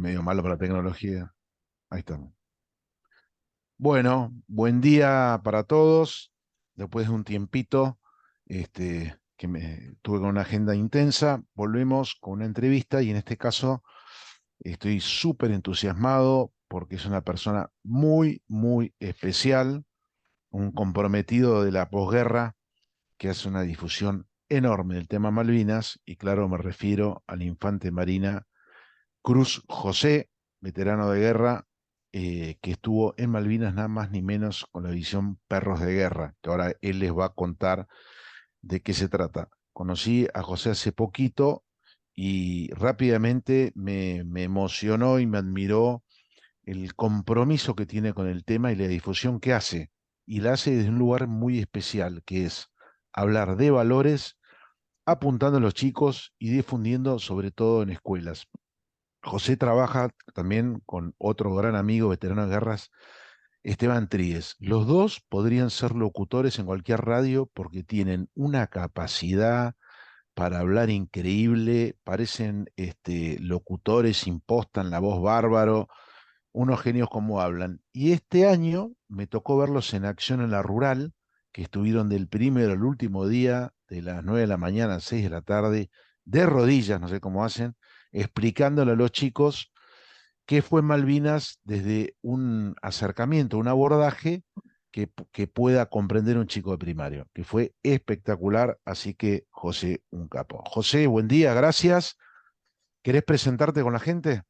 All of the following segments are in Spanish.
medio malo para la tecnología. Ahí estamos. Bueno, buen día para todos. Después de un tiempito, que tuve con una agenda intensa, volvemos con una entrevista y en este caso estoy súper entusiasmado porque es una persona muy, muy especial, un comprometido de la posguerra que hace una difusión enorme del tema Malvinas y claro, me refiero al infante Marina Cruz José, veterano de guerra, que estuvo en Malvinas nada más ni menos con la división Perros de Guerra, que ahora él les va a contar de qué se trata. Conocí a José hace poquito y rápidamente me emocionó y me admiró el compromiso que tiene con el tema y la difusión que hace. Y la hace desde un lugar muy especial, que es hablar de valores, apuntando a los chicos y difundiendo sobre todo en escuelas. José trabaja también con otro gran amigo, veterano de guerras, Esteban Tríez. Los dos podrían ser locutores en cualquier radio porque tienen una capacidad para hablar increíble, parecen locutores, impostan la voz bárbaro, unos genios como hablan. Y este año me tocó verlos en acción en la rural, que estuvieron del primero al último día, de las 9 de la mañana a 6 de la tarde, de rodillas, no sé cómo hacen, explicándole a los chicos qué fue Malvinas desde un acercamiento, un abordaje que pueda comprender un chico de primario, que fue espectacular, así que José, un capo. José, buen día, gracias. ¿Querés presentarte con la gente?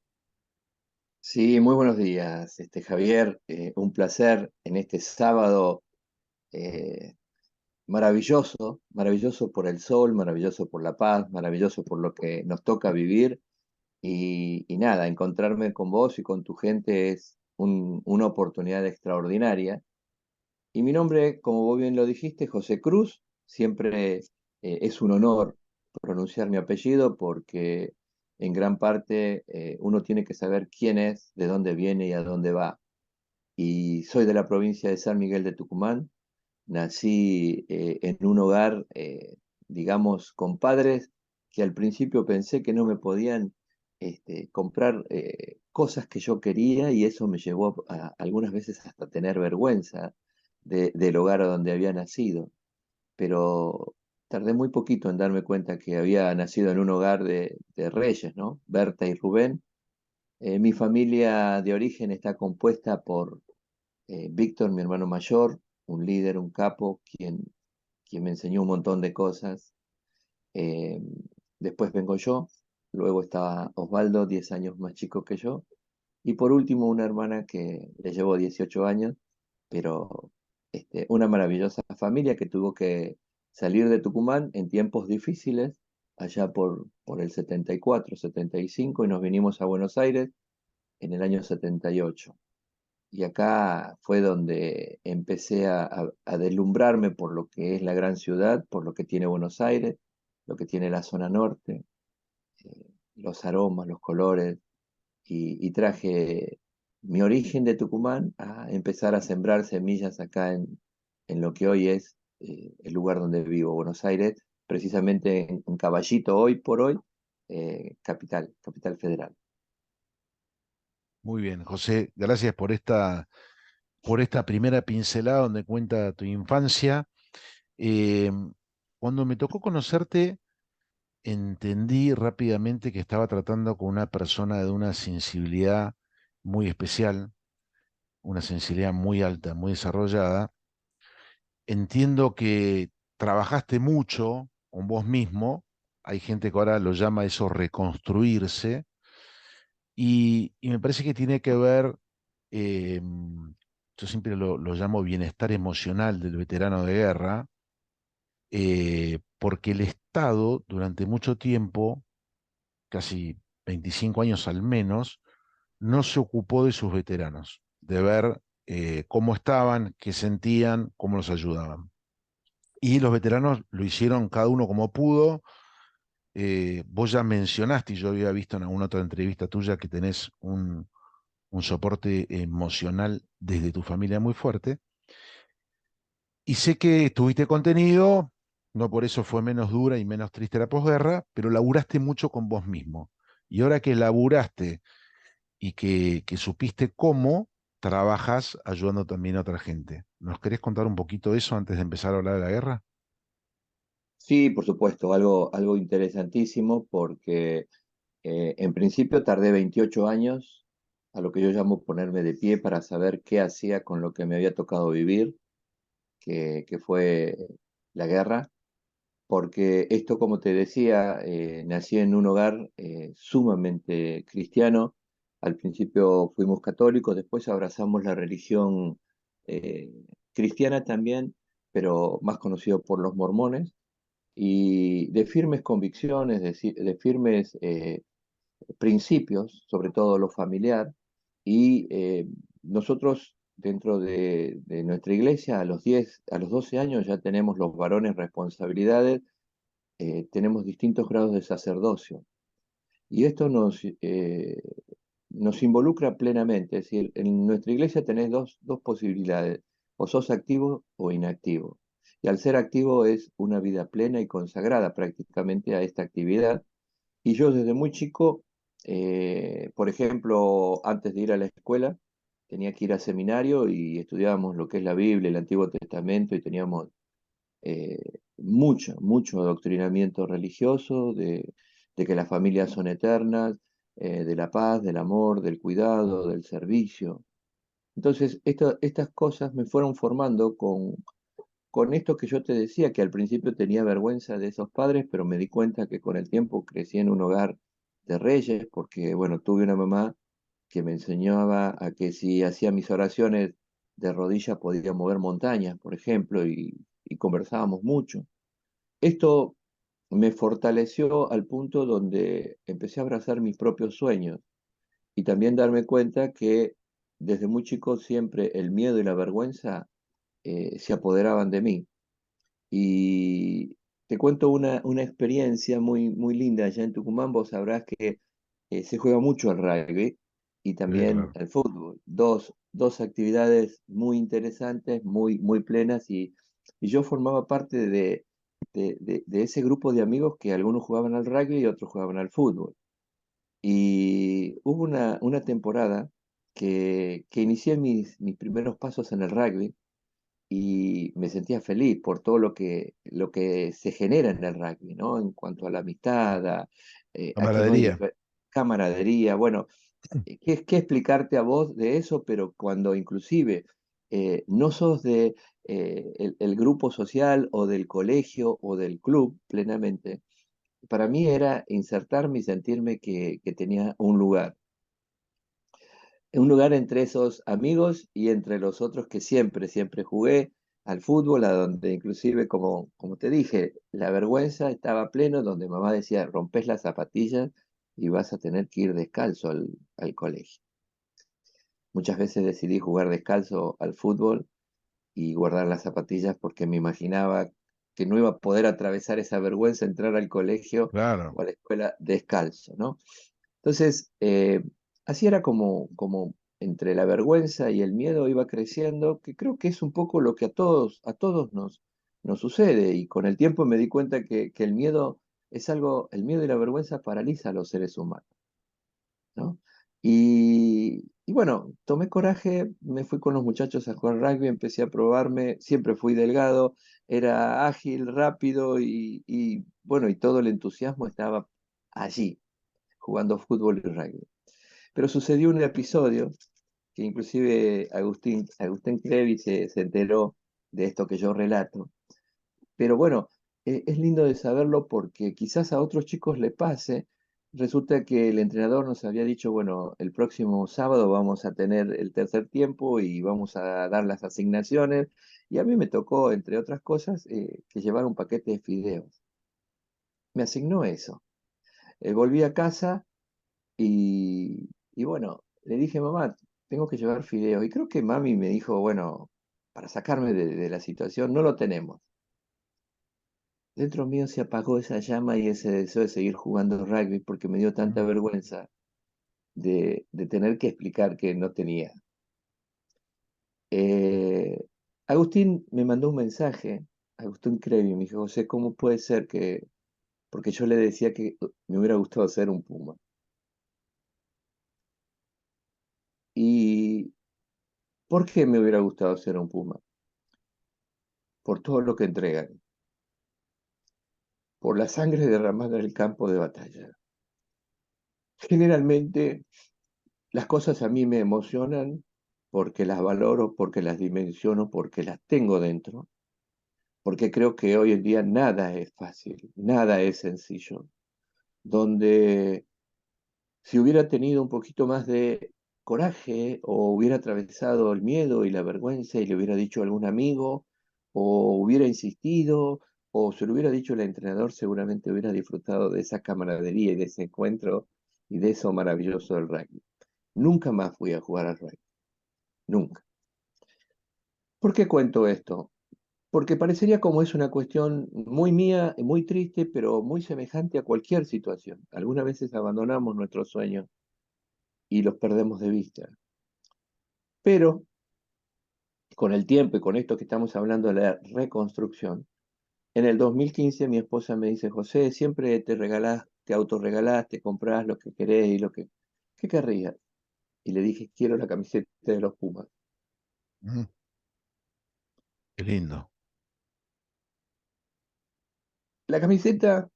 Sí, muy buenos días, Javier. Un placer en este sábado eh, maravilloso, maravilloso por el sol, maravilloso por la paz, maravilloso por lo que nos toca vivir. Y nada, encontrarme con vos y con tu gente es una oportunidad extraordinaria. Y mi nombre, como vos bien lo dijiste, José Cruz. Siempre es un honor pronunciar mi apellido porque en gran parte uno tiene que saber quién es, de dónde viene y a dónde va. Y soy de la provincia de San Miguel de Tucumán. Nací en un hogar, digamos, con padres que al principio pensé que no me podían comprar cosas que yo quería y eso me llevó algunas veces hasta tener vergüenza del hogar donde había nacido. Pero tardé muy poquito en darme cuenta que había nacido en un hogar de reyes, ¿no? Berta y Rubén. Mi familia de origen está compuesta por Víctor, mi hermano mayor, un líder, un capo, quien me enseñó un montón de cosas. Eh, Después vengo yo, luego estaba Osvaldo, 10 años más chico que yo, y por último una hermana que le llevo 18 años, pero una maravillosa familia que tuvo que salir de Tucumán en tiempos difíciles, allá por el 74, 75, y nos vinimos a Buenos Aires en el año 78. Y acá fue donde empecé a deslumbrarme por lo que es la gran ciudad, por lo que tiene Buenos Aires, lo que tiene la zona norte, los aromas, los colores, y traje mi origen de Tucumán a empezar a sembrar semillas acá en lo que hoy es el lugar donde vivo, Buenos Aires, precisamente en Caballito, hoy por hoy, capital federal. Muy bien, José, gracias por esta primera pincelada donde cuenta tu infancia. Eh, Cuando me tocó conocerte, entendí rápidamente que estaba tratando con una persona de una sensibilidad muy especial, una sensibilidad muy alta, muy desarrollada. Entiendo que trabajaste mucho con vos mismo, hay gente que ahora lo llama eso reconstruirse, y me parece que tiene que ver, yo siempre lo llamo bienestar emocional del veterano de guerra, porque el Estado durante mucho tiempo, casi 25 años al menos, no se ocupó de sus veteranos, de ver cómo estaban, qué sentían, cómo los ayudaban. Y los veteranos lo hicieron cada uno como pudo. Vos ya mencionaste, y yo había visto en alguna otra entrevista tuya, que tenés un soporte emocional desde tu familia muy fuerte. Y sé que tuviste contenido, no por eso fue menos dura y menos triste la posguerra, pero laburaste mucho con vos mismo. Y ahora que laburaste y que supiste cómo trabajas ayudando también a otra gente. ¿Nos querés contar un poquito eso antes de empezar a hablar de la guerra? Sí, por supuesto, algo interesantísimo porque en principio tardé 28 años, a lo que yo llamo ponerme de pie para saber qué hacía con lo que me había tocado vivir, que fue la guerra, porque esto, como te decía, nací en un hogar sumamente cristiano. Al principio fuimos católicos, después abrazamos la religión eh, cristiana también, pero más conocido por los mormones, y de firmes convicciones, de firmes principios, sobre todo lo familiar, y nosotros dentro de nuestra iglesia a los 10, a los 12 años ya tenemos los varones responsabilidades, tenemos distintos grados de sacerdocio, y esto nos involucra plenamente, es decir, en nuestra iglesia tenés dos posibilidades, o sos activo o inactivo. Y al ser activo es una vida plena y consagrada prácticamente a esta actividad, y yo desde muy chico, por ejemplo, antes de ir a la escuela, tenía que ir a seminario y estudiábamos lo que es la Biblia, el Antiguo Testamento, y teníamos mucho adoctrinamiento religioso de que las familias son eternas, de la paz, del amor, del cuidado, del servicio. Entonces, estas cosas me fueron formando con esto que yo te decía, que al principio tenía vergüenza de esos padres, pero me di cuenta que con el tiempo crecí en un hogar de reyes, porque, bueno, tuve una mamá que me enseñaba a que si hacía mis oraciones de rodillas podía mover montañas, por ejemplo, y conversábamos mucho. Esto me fortaleció al punto donde empecé a abrazar mis propios sueños y también darme cuenta que desde muy chico siempre el miedo y la vergüenza se apoderaban de mí. Y te cuento una experiencia muy linda allá en Tucumán. Vos sabrás que se juega mucho el rugby y Sí, también claro. el fútbol. Dos actividades muy interesantes, muy plenas. Y yo formaba parte de ese grupo de amigos que algunos jugaban al rugby y otros jugaban al fútbol. Y hubo una temporada que inicié mis primeros pasos en el rugby y me sentía feliz por todo lo que se genera en el rugby, ¿no? En cuanto a la amistad, a que no hay Camaradería. camaradería. Bueno, ¿qué explicarte a vos de eso? Pero cuando inclusive no sos de el grupo social o del colegio o del club plenamente, para mí era insertarme y sentirme que tenía un lugar entre esos amigos y entre los otros que siempre jugué al fútbol, a donde inclusive, como te dije, la vergüenza estaba pleno, donde mamá decía, rompes las zapatillas y vas a tener que ir descalzo al colegio. Muchas veces decidí jugar descalzo al fútbol y guardar las zapatillas porque me imaginaba que no iba a poder atravesar esa vergüenza, entrar al colegio Claro. o a la escuela descalzo, ¿no? Entonces, así era como entre la vergüenza y el miedo iba creciendo, que creo que es un poco lo que a todos nos sucede. Y con el tiempo me di cuenta que el miedo es algo, el miedo y la vergüenza paraliza a los seres humanos, ¿no? Y bueno, tomé coraje, me fui con los muchachos a jugar rugby, empecé a probarme, siempre fui delgado, era ágil, rápido y bueno, y todo el entusiasmo estaba allí, jugando fútbol y rugby. Pero sucedió un episodio que inclusive Agustín Crevi se enteró de esto que yo relato. Pero bueno, es lindo de saberlo porque quizás a otros chicos le pase. Resulta que el entrenador nos había dicho, bueno, el próximo sábado vamos a tener el tercer tiempo y vamos a dar las asignaciones. Y a mí me tocó, entre otras cosas, que llevar un paquete de fideos. Me asignó eso. Volví a casa y bueno, le dije, mamá, tengo que llevar fideos. Y creo que mami me dijo, bueno, para sacarme de la situación, no lo tenemos. Dentro mío se apagó esa llama y ese deseo de seguir jugando rugby porque me dio tanta vergüenza de tener que explicar que no tenía. Eh, Agustín me mandó un mensaje, Agustín Crevi, me dijo, José, ¿cómo puede ser que, porque yo le decía que me hubiera gustado ser un puma? ¿Y por qué me hubiera gustado ser un Puma? Por todo lo que entregan, por la sangre derramada en el campo de batalla. Generalmente las cosas a mí me emocionan porque las valoro, porque las dimensiono, porque las tengo dentro, porque creo que hoy en día nada es fácil, nada es sencillo, donde si hubiera tenido un poquito más de coraje o hubiera atravesado el miedo y la vergüenza y le hubiera dicho a algún amigo o hubiera insistido o se lo hubiera dicho el entrenador, seguramente hubiera disfrutado de esa camaradería y de ese encuentro y de eso maravilloso del rugby. Nunca más fui a jugar al rugby, nunca. ¿Por qué cuento esto? Porque parecería como es una cuestión muy mía, muy triste, pero muy semejante a cualquier situación. Algunas veces abandonamos nuestros sueños y los perdemos de vista. Pero con el tiempo y con esto que estamos hablando de la reconstrucción, en el 2015 mi esposa me dice, José, siempre te regalás, te autorregalás, te comprás lo que querés y lo que... ¿Qué querrías? Y le dije, quiero la camiseta de los Pumas. Mm, qué lindo. La camiseta,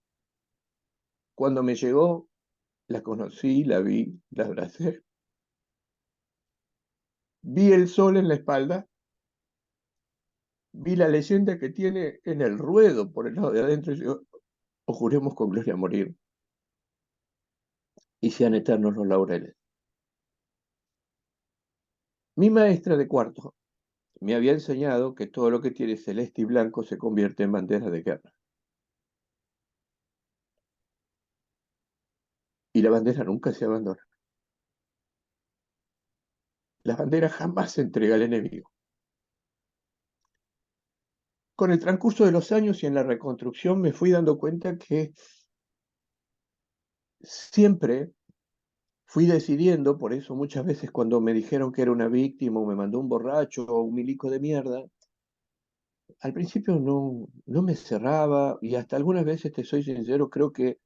cuando me llegó, la conocí, la vi, la abracé. Vi el sol en la espalda, vi la leyenda que tiene en el ruedo por el lado de adentro y yo, o juremos con gloria a morir y sean eternos los laureles. Mi maestra de cuarto me había enseñado que todo lo que tiene celeste y blanco se convierte en bandera de guerra. Y la bandera nunca se abandona. La bandera jamás se entrega al enemigo. Con el transcurso de los años y en la reconstrucción me fui dando cuenta que siempre fui decidiendo, por eso muchas veces cuando me dijeron que era una víctima o me mandó un borracho o un milico de mierda, al principio no me cerraba y hasta algunas veces, te soy sincero, creo que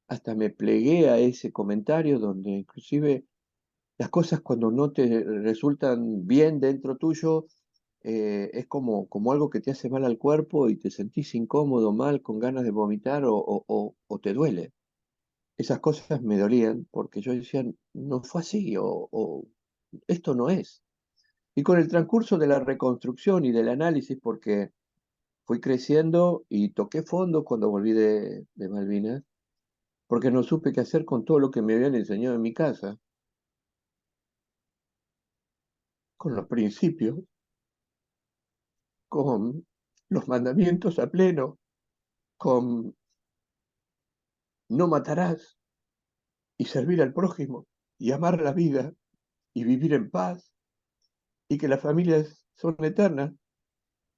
hasta me plegué a ese comentario donde inclusive las cosas cuando no te resultan bien dentro tuyo, es como algo que te hace mal al cuerpo y te sentís incómodo, mal, con ganas de vomitar o te duele. Esas cosas me dolían porque yo decía, no fue así o esto no es. Y con el transcurso de la reconstrucción y del análisis, porque fui creciendo y toqué fondo cuando volví de Malvinas, porque no supe qué hacer con todo lo que me habían enseñado en mi casa, con los principios, con los mandamientos a pleno, con no matarás y servir al prójimo y amar la vida y vivir en paz y que las familias son eternas.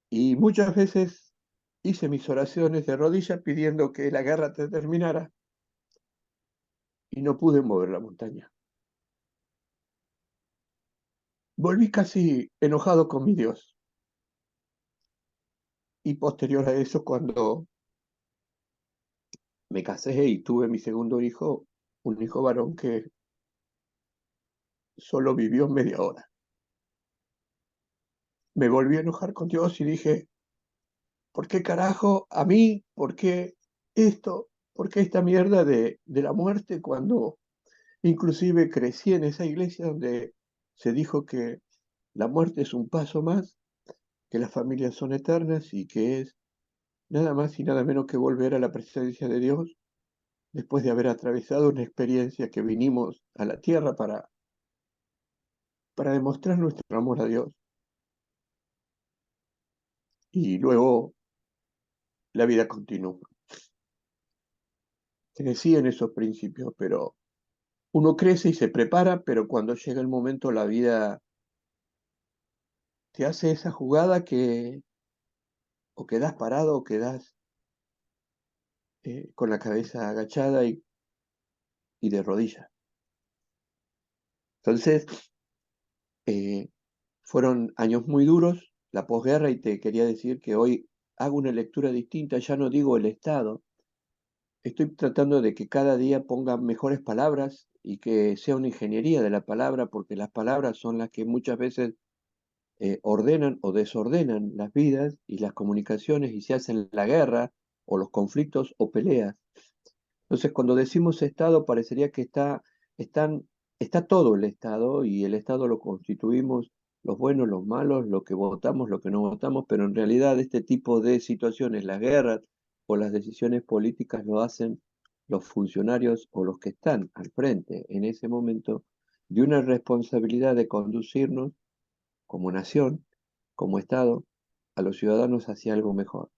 Y muchas veces hice mis oraciones de rodillas pidiendo que la guerra terminara y no pude mover la montaña. Volví casi enojado con mi Dios. Y posterior a eso, cuando me casé y tuve mi segundo hijo, un hijo varón que solo vivió media hora, me volví a enojar con Dios y dije, ¿por qué carajo a mí? ¿Por qué esto? ¿Por qué esta mierda de la muerte cuando inclusive crecí en esa iglesia donde se dijo que la muerte es un paso más, que las familias son eternas y que es nada más y nada menos que volver a la presencia de Dios después de haber atravesado una experiencia que vinimos a la tierra para demostrar nuestro amor a Dios? Y luego la vida continúa. Crecí en esos principios, pero uno crece y se prepara, pero cuando llega el momento la vida te hace esa jugada que o quedas parado o quedas con la cabeza agachada y de rodillas. Entonces, eh, fueron años muy duros, la posguerra, y te quería decir que hoy hago una lectura distinta, ya no digo el Estado, estoy tratando de que cada día ponga mejores palabras y que sea una ingeniería de la palabra, porque las palabras son las que muchas veces ordenan o desordenan las vidas y las comunicaciones y se hacen la guerra o los conflictos o peleas. Entonces, cuando decimos Estado, parecería que están, está todo el Estado y el Estado lo constituimos los buenos, los malos, lo que votamos, lo que no votamos, pero en realidad este tipo de situaciones, las guerras o las decisiones políticas lo hacen los funcionarios o los que están al frente en ese momento de una responsabilidad de conducirnos como nación, como Estado, a los ciudadanos hacia algo mejor.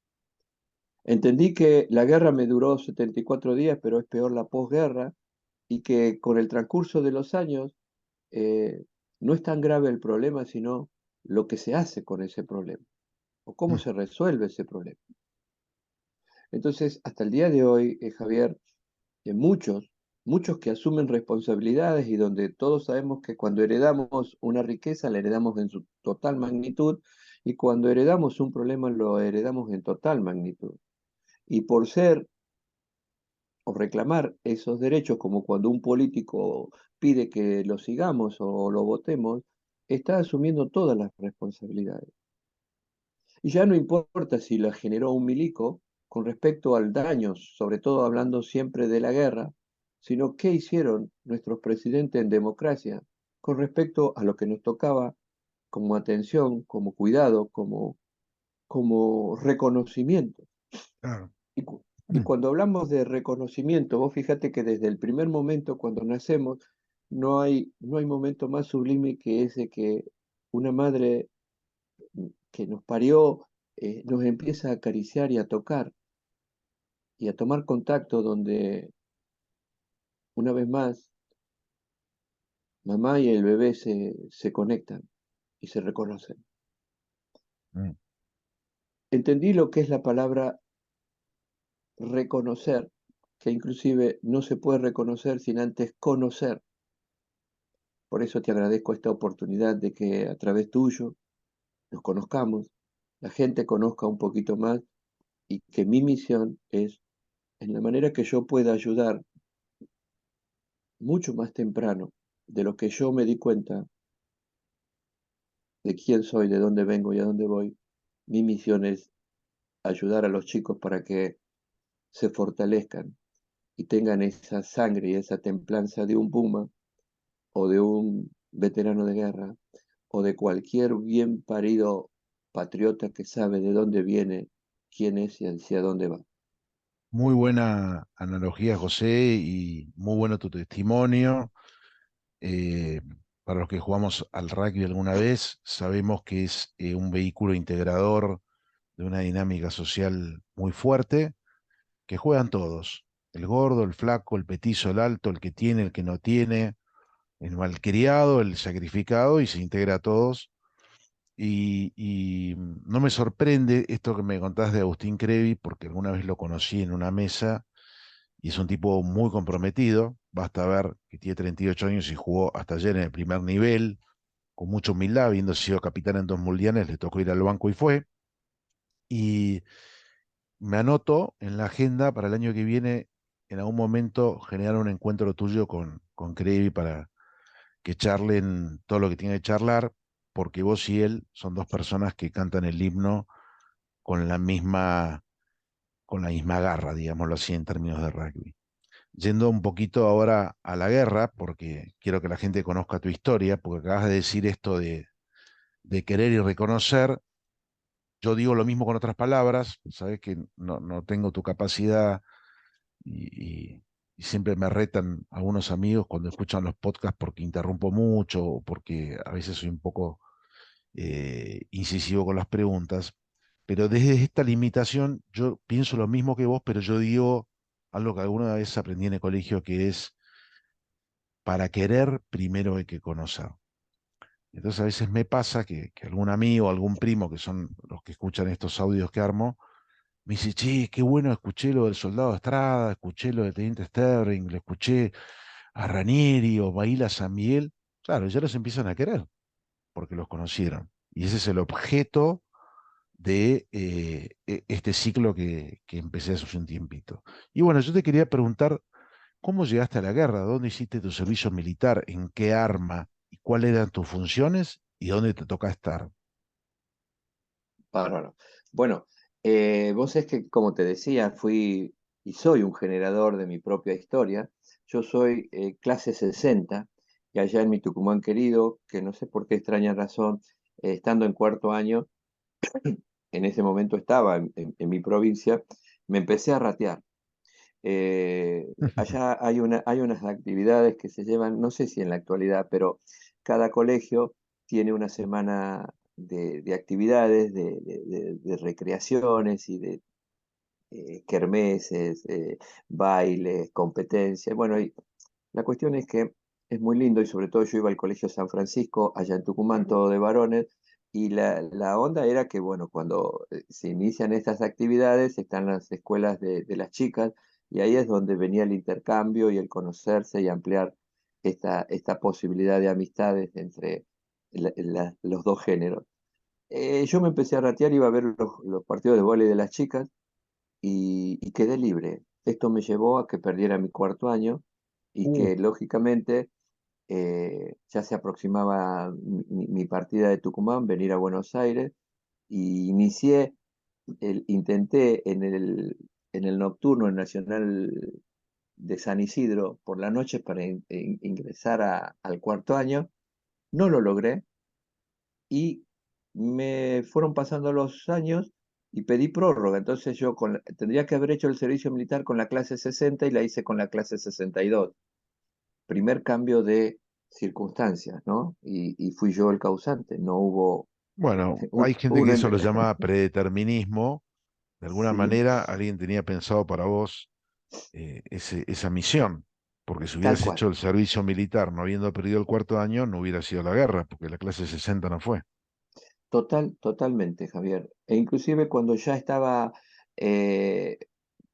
Entendí que la guerra me duró 74 días, pero es peor la posguerra, y que con el transcurso de los años eh, no es tan grave el problema, sino lo que se hace con ese problema, o cómo Mm, se resuelve ese problema. Entonces, hasta el día de hoy, Javier, muchos que asumen responsabilidades y donde todos sabemos que cuando heredamos una riqueza, la heredamos en su total magnitud, y cuando heredamos un problema, lo heredamos en total magnitud. Y por ser o reclamar esos derechos, como cuando un político pide que lo sigamos o lo votemos, está asumiendo todas las responsabilidades. Y ya no importa si la generó un milico con respecto al daño, sobre todo hablando siempre de la guerra, sino qué hicieron nuestros presidentes en democracia con respecto a lo que nos tocaba como atención, como cuidado, como reconocimiento. claro. Y, y cuando hablamos de reconocimiento, vos fíjate que desde el primer momento, cuando nacemos, no hay momento más sublime que ese que una madre que nos parió nos empieza a acariciar y a tocar y a tomar contacto donde, una vez más, mamá y el bebé se conectan y se reconocen. Mm, Entendí lo que es la palabra reconocer, que inclusive no se puede reconocer sin antes conocer. Por eso te agradezco esta oportunidad de que a través tuyo nos conozcamos, la gente conozca un poquito más y que mi misión es, en la manera que yo pueda ayudar mucho más temprano de lo que yo me di cuenta de quién soy, de dónde vengo y a dónde voy, mi misión es ayudar a los chicos para que se fortalezcan y tengan esa sangre y esa templanza de un puma o de un veterano de guerra o de cualquier bien parido patriota que sabe de dónde viene, quién es y hacia dónde va. muy buena analogía, José, y muy bueno tu testimonio. Eh, para los que jugamos al rugby alguna vez, sabemos que es un vehículo integrador de una dinámica social muy fuerte, que juegan todos, el gordo, el flaco, el petizo, el alto, el que tiene, el que no tiene, el malcriado, el sacrificado, y se integra a todos. Y no me sorprende esto que me contás de Agustín Crevi, porque alguna vez lo conocí en una mesa y es un tipo muy comprometido. Basta ver que tiene 38 años y jugó hasta ayer en el primer nivel, con mucha humildad, habiendo sido capitán en 2 mundiales, le tocó ir al banco y fue. Y me anoto en la agenda para el año que viene, en algún momento, generar un encuentro tuyo con Crevi para que charlen todo lo que tiene que charlar, porque vos y él son dos personas que cantan el himno con con la misma garra, digámoslo así, en términos de rugby. Yendo un poquito ahora a la guerra, porque quiero que la gente conozca tu historia, porque acabas de decir esto de querer y reconocer. Yo digo lo mismo con otras palabras, sabes que no tengo tu capacidad y siempre me retan algunos amigos cuando escuchan los podcasts porque interrumpo mucho o porque a veces soy un poco incisivo con las preguntas. Pero desde esta limitación yo pienso lo mismo que vos, pero yo digo algo que alguna vez aprendí en el colegio, que es: para querer primero hay que conocer. Entonces a veces me pasa que algún amigo, algún primo, que son los que escuchan estos audios que armo, me dice: che, qué bueno, escuché lo del soldado Estrada, escuché lo del teniente Sterling, le escuché a Ranieri o Baila San Miguel. Claro, ya los empiezan a querer porque los conocieron. Y ese es el objeto de este ciclo que empecé hace un tiempito. Y bueno, yo te quería preguntar, ¿Cómo llegaste a la guerra? ¿Dónde hiciste tu servicio militar? ¿En qué arma? ¿Y cuáles eran tus funciones? ¿Y dónde te toca estar? Bárbaro. Bueno, vos es que, como te decía, fui y soy un generador de mi propia historia. Yo soy clase 60 y allá en mi Tucumán querido, que no sé por qué extraña razón, estando en cuarto año, en ese momento estaba en mi provincia, me empecé a ratear. Allá hay unas actividades que se llevan, no sé si en la actualidad, pero cada colegio tiene una semana de actividades, de recreaciones y de kermeses, bailes, competencias. Bueno, y la cuestión es que es muy lindo y sobre todo yo iba al Colegio San Francisco, allá en Tucumán, todo de varones, y la onda era que, bueno, cuando se inician estas actividades están las escuelas de las chicas y ahí es donde venía el intercambio y el conocerse y ampliar esta posibilidad de amistades entre los dos géneros. Yo me empecé a ratear, iba a ver los partidos de vóley de las chicas y quedé libre. Esto me llevó a que perdiera mi cuarto año y Uh, que lógicamente ya se aproximaba mi partida de Tucumán, venir a Buenos Aires y inicié, intenté en el nocturno en Nacional de San Isidro por la noche para ingresar al cuarto año. No lo logré y me fueron pasando los años y pedí prórroga. Entonces yo tendría que haber hecho el servicio militar con la clase 60 y la hice con la clase 62. Primer cambio de circunstancias, ¿no? Y fui yo el causante, no hubo bueno, hay gente que uno eso lo entre... llama predeterminismo. De alguna Sí, manera, alguien tenía pensado para vos esa misión, porque si tal hubieras cual. hecho el servicio militar no habiendo perdido el cuarto año, no hubiera sido la guerra, porque la clase 60 no fue. Totalmente, Javier. E inclusive cuando ya estaba eh,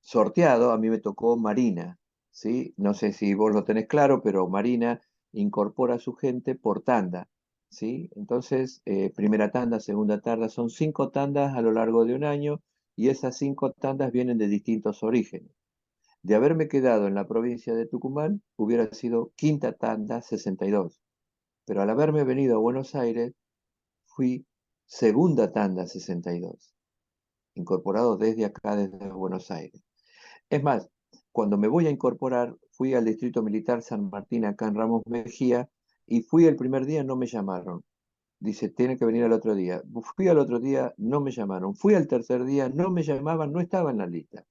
sorteado, a mí me tocó Marina, ¿sí? No sé si vos lo tenés claro, pero Marina incorpora a su gente por tanda, ¿sí? Entonces, primera tanda, segunda tanda, son 5 tandas a lo largo de un año y esas 5 tandas vienen de distintos orígenes. De haberme quedado en la provincia de Tucumán, hubiera sido quinta tanda 62, pero al haberme venido a Buenos Aires, fui segunda tanda 62, incorporado desde acá, desde Buenos Aires. Es más, cuando me voy a incorporar, fui al Distrito Militar San Martín, acá en Ramos Mejía, y fui el primer día, no me llamaron. Dice, tiene que venir al otro día. Fui al otro día, no me llamaron. Fui al tercer día, no me llamaban, no estaba en la lista.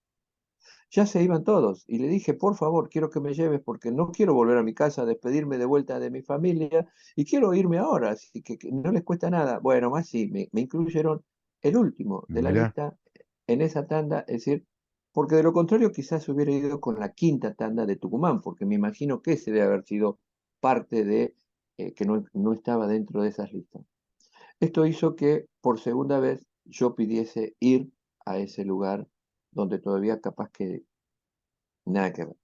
Ya se iban todos y le dije, por favor, quiero que me lleves porque no quiero volver a mi casa, despedirme de vuelta de mi familia y quiero irme ahora, así que no les cuesta nada. Bueno, más sí, me incluyeron el último de la Mirá, lista en esa tanda, es decir, porque de lo contrario quizás hubiera ido con la quinta tanda de Tucumán, porque me imagino que ese debe haber sido parte de que no estaba dentro de esas listas. Esto hizo que por segunda vez yo pidiese ir a ese lugar donde todavía capaz que nada que ver.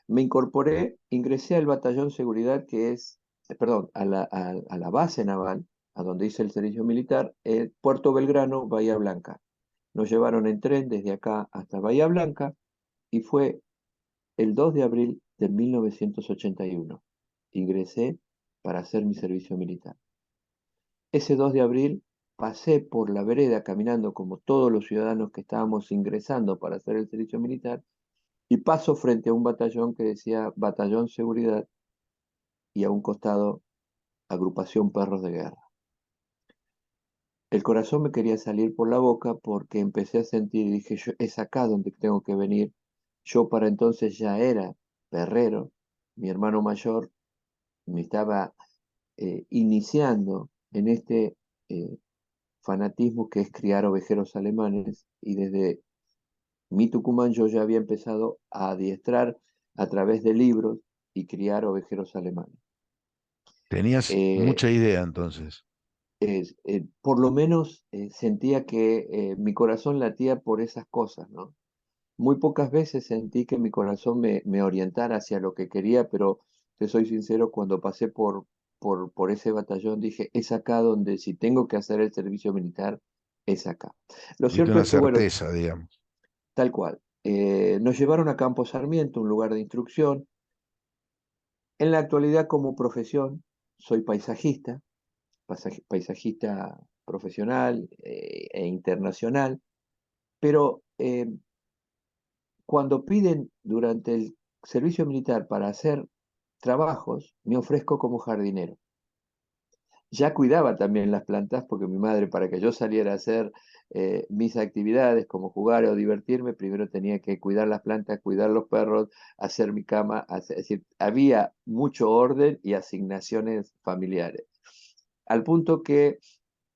Me incorporé, ingresé al batallón seguridad que es, perdón, a la base naval, a donde hice el servicio militar, Puerto Belgrano, Bahía Blanca. Nos llevaron en tren desde acá hasta Bahía Blanca y fue el 2 de abril de 1981. Ingresé para hacer mi servicio militar. Ese 2 de abril pasé por la vereda caminando como todos los ciudadanos que estábamos ingresando para hacer el servicio militar y paso frente a un batallón que decía Batallón Seguridad y a un costado Agrupación Perros de Guerra. El corazón me quería salir por la boca porque empecé a sentir y dije, yo, es acá donde tengo que venir. Yo para entonces ya era perrero, mi hermano mayor me estaba iniciando en este eh, fanatismo que es criar ovejeros alemanes y desde mi Tucumán yo ya había empezado a adiestrar a través de libros y criar ovejeros alemanes. tenías Eh, mucha idea entonces. por lo menos sentía que mi corazón latía por esas cosas, ¿no? Muy pocas veces sentí que mi corazón me orientara hacia lo que quería, pero te soy sincero, cuando pasé por ese batallón dije, es acá donde si tengo que hacer el servicio militar, es acá. Lo Tuviste cierto una es que, bueno, certeza, digamos. tal cual. Nos llevaron a Campo Sarmiento, un lugar de instrucción. En la actualidad, como profesión, soy paisajista, paisajista profesional e internacional, pero cuando piden durante el servicio militar para hacer trabajos, me ofrezco como jardinero. Ya cuidaba también las plantas porque mi madre, para que yo saliera a hacer mis actividades como jugar o divertirme, primero tenía que cuidar las plantas, cuidar los perros, hacer mi cama, es decir, había mucho orden y asignaciones familiares. Al punto que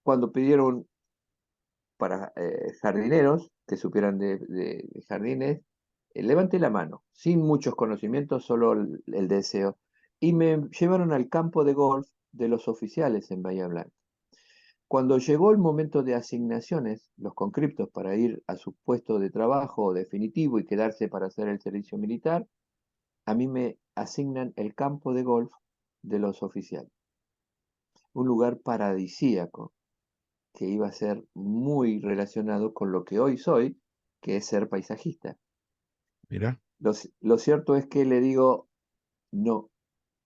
cuando pidieron para jardineros que supieran de jardines, levanté la mano, sin muchos conocimientos, solo el deseo, y me llevaron al campo de golf de los oficiales en Bahía Blanca. Cuando llegó el momento de asignaciones, los conscriptos para ir a su puesto de trabajo definitivo y quedarse para hacer el servicio militar, a mí me asignan el campo de golf de los oficiales, un lugar paradisíaco que iba a ser muy relacionado con lo que hoy soy, que es ser paisajista. Mira, Lo cierto es que le digo, no,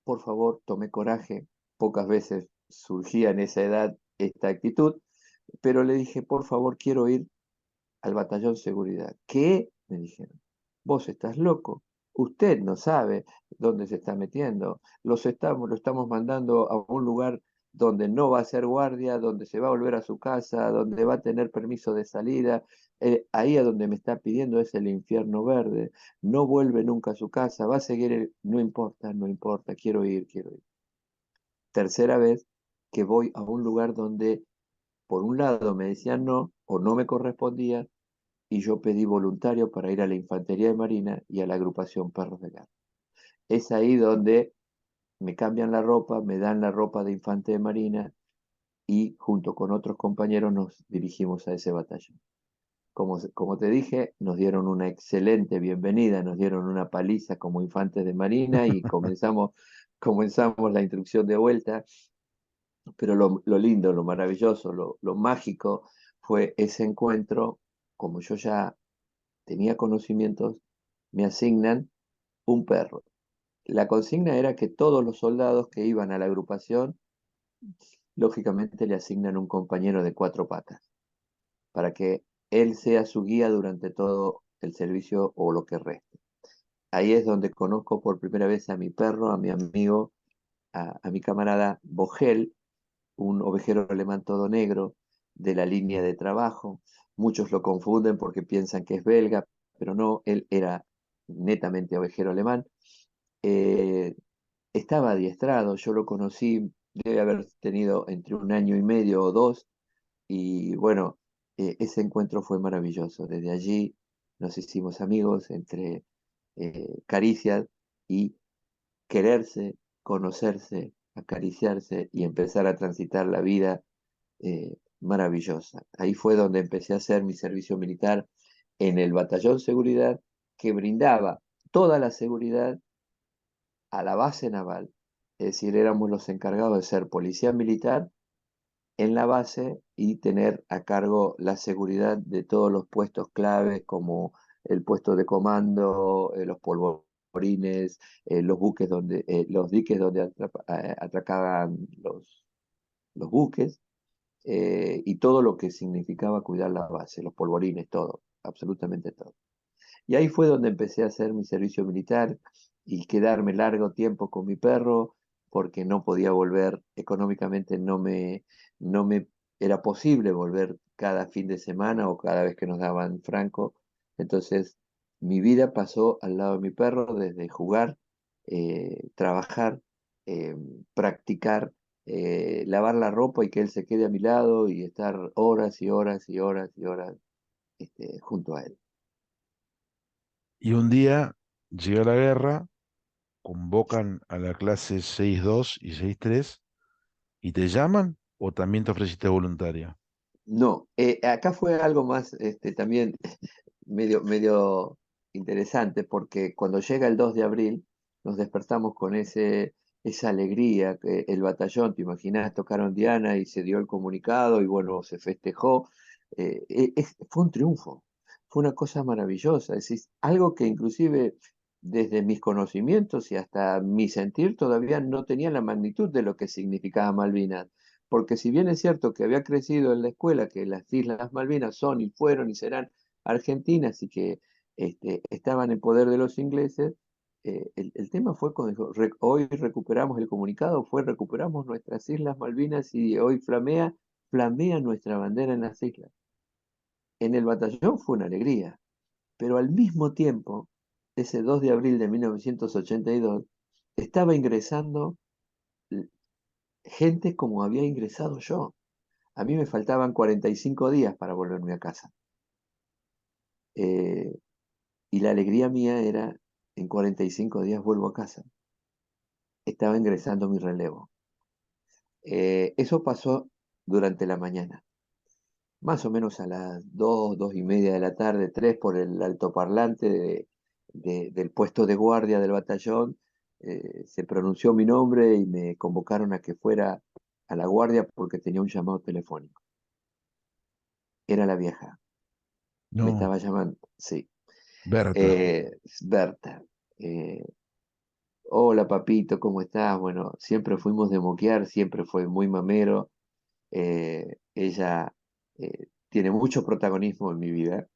por favor, tome coraje. Pocas veces surgía en esa edad esta actitud, pero le dije, por favor, quiero ir al batallón seguridad. ¿Qué? Me dijeron. Vos estás loco. Usted no sabe dónde se está metiendo. Lo estamos mandando a un lugar donde no va a ser guardia, donde se va a volver a su casa, donde va a tener permiso de salida. Ahí a donde me está pidiendo es el infierno verde. No vuelve nunca a su casa, va a seguir No importa, no importa, quiero ir, quiero ir. Tercera vez que voy a un lugar donde por un lado me decían no o no me correspondía y yo pedí voluntario para ir a la Infantería de Marina y a la agrupación Perros de Guerra. Es ahí donde me cambian la ropa, me dan la ropa de infante de Marina y junto con otros compañeros nos dirigimos a ese batallón. Como te dije, nos dieron una excelente bienvenida, nos dieron una paliza como infantes de Marina y comenzamos la instrucción de vuelta, pero lo lindo, lo maravilloso, lo mágico fue ese encuentro, como yo ya tenía conocimientos, me asignan un perro. La consigna era que todos los soldados que iban a la agrupación, lógicamente le asignan un compañero de cuatro patas, para que él sea su guía durante todo el servicio o lo que reste. Ahí es donde conozco por primera vez a mi perro, a mi amigo, a mi camarada Bogel, un ovejero alemán todo negro de la línea de trabajo. Muchos lo confunden porque piensan que es belga, pero no, él era netamente ovejero alemán. Eh, Estaba adiestrado, yo lo conocí, debe haber tenido entre un año y medio o dos, y bueno, ese encuentro fue maravilloso. Desde allí nos hicimos amigos entre caricias y quererse, conocerse, acariciarse y empezar a transitar la vida maravillosa. Ahí fue donde empecé a hacer mi servicio militar en el batallón seguridad que brindaba toda la seguridad a la base naval. Es decir, éramos los encargados de ser policía militar en la base y tener a cargo la seguridad de todos los puestos claves como el puesto de comando, los polvorines, los diques donde atracaban los buques y todo lo que significaba cuidar la base, los polvorines, todo, absolutamente todo. Y ahí fue donde empecé a hacer mi servicio militar y quedarme largo tiempo con mi perro porque no podía volver, económicamente no me era posible volver cada fin de semana o cada vez que nos daban franco. Entonces, mi vida pasó al lado de mi perro desde jugar, trabajar, eh, practicar, lavar la ropa y que él se quede a mi lado y estar horas y horas y horas y horas junto a él. y un día llega la guerra, convocan a la clase 6-2 y 6-3 y te llaman o también te ofreciste voluntaria. No, acá fue algo más también medio interesante porque cuando llega el 2 de abril nos despertamos con esa alegría, que el batallón, te imaginas, tocaron Diana y se dio el comunicado y bueno, se festejó. Fue un triunfo. fue una cosa maravillosa, es decir, algo que inclusive desde mis conocimientos y hasta mi sentir todavía no tenía la magnitud de lo que significaba Malvinas. Porque si bien es cierto que había crecido en la escuela que las Islas Malvinas son y fueron y serán argentinas y que estaban en poder de los ingleses, el tema fue cuando hoy recuperamos el comunicado, fue recuperamos nuestras Islas Malvinas y hoy flamea nuestra bandera en las islas. En el batallón fue una alegría, pero al mismo tiempo, ese 2 de abril de 1982, estaba ingresando gente como había ingresado yo. A mí me faltaban 45 días para volverme a casa. Eh, y la alegría mía era, en 45 días vuelvo a casa. Estaba ingresando mi relevo. Eso pasó durante la mañana. Más o menos a las 2, 2:30 de la tarde, 3 por el altoparlante del puesto de guardia del batallón, se pronunció mi nombre y me convocaron a que fuera a la guardia porque tenía un llamado telefónico. Era la vieja, me No, estaba llamando, sí. Berta. Eh, Berta, eh, hola papito, ¿cómo estás? Bueno, siempre fuimos de moquear, siempre fue muy mamero. Ella tiene mucho protagonismo en mi vida.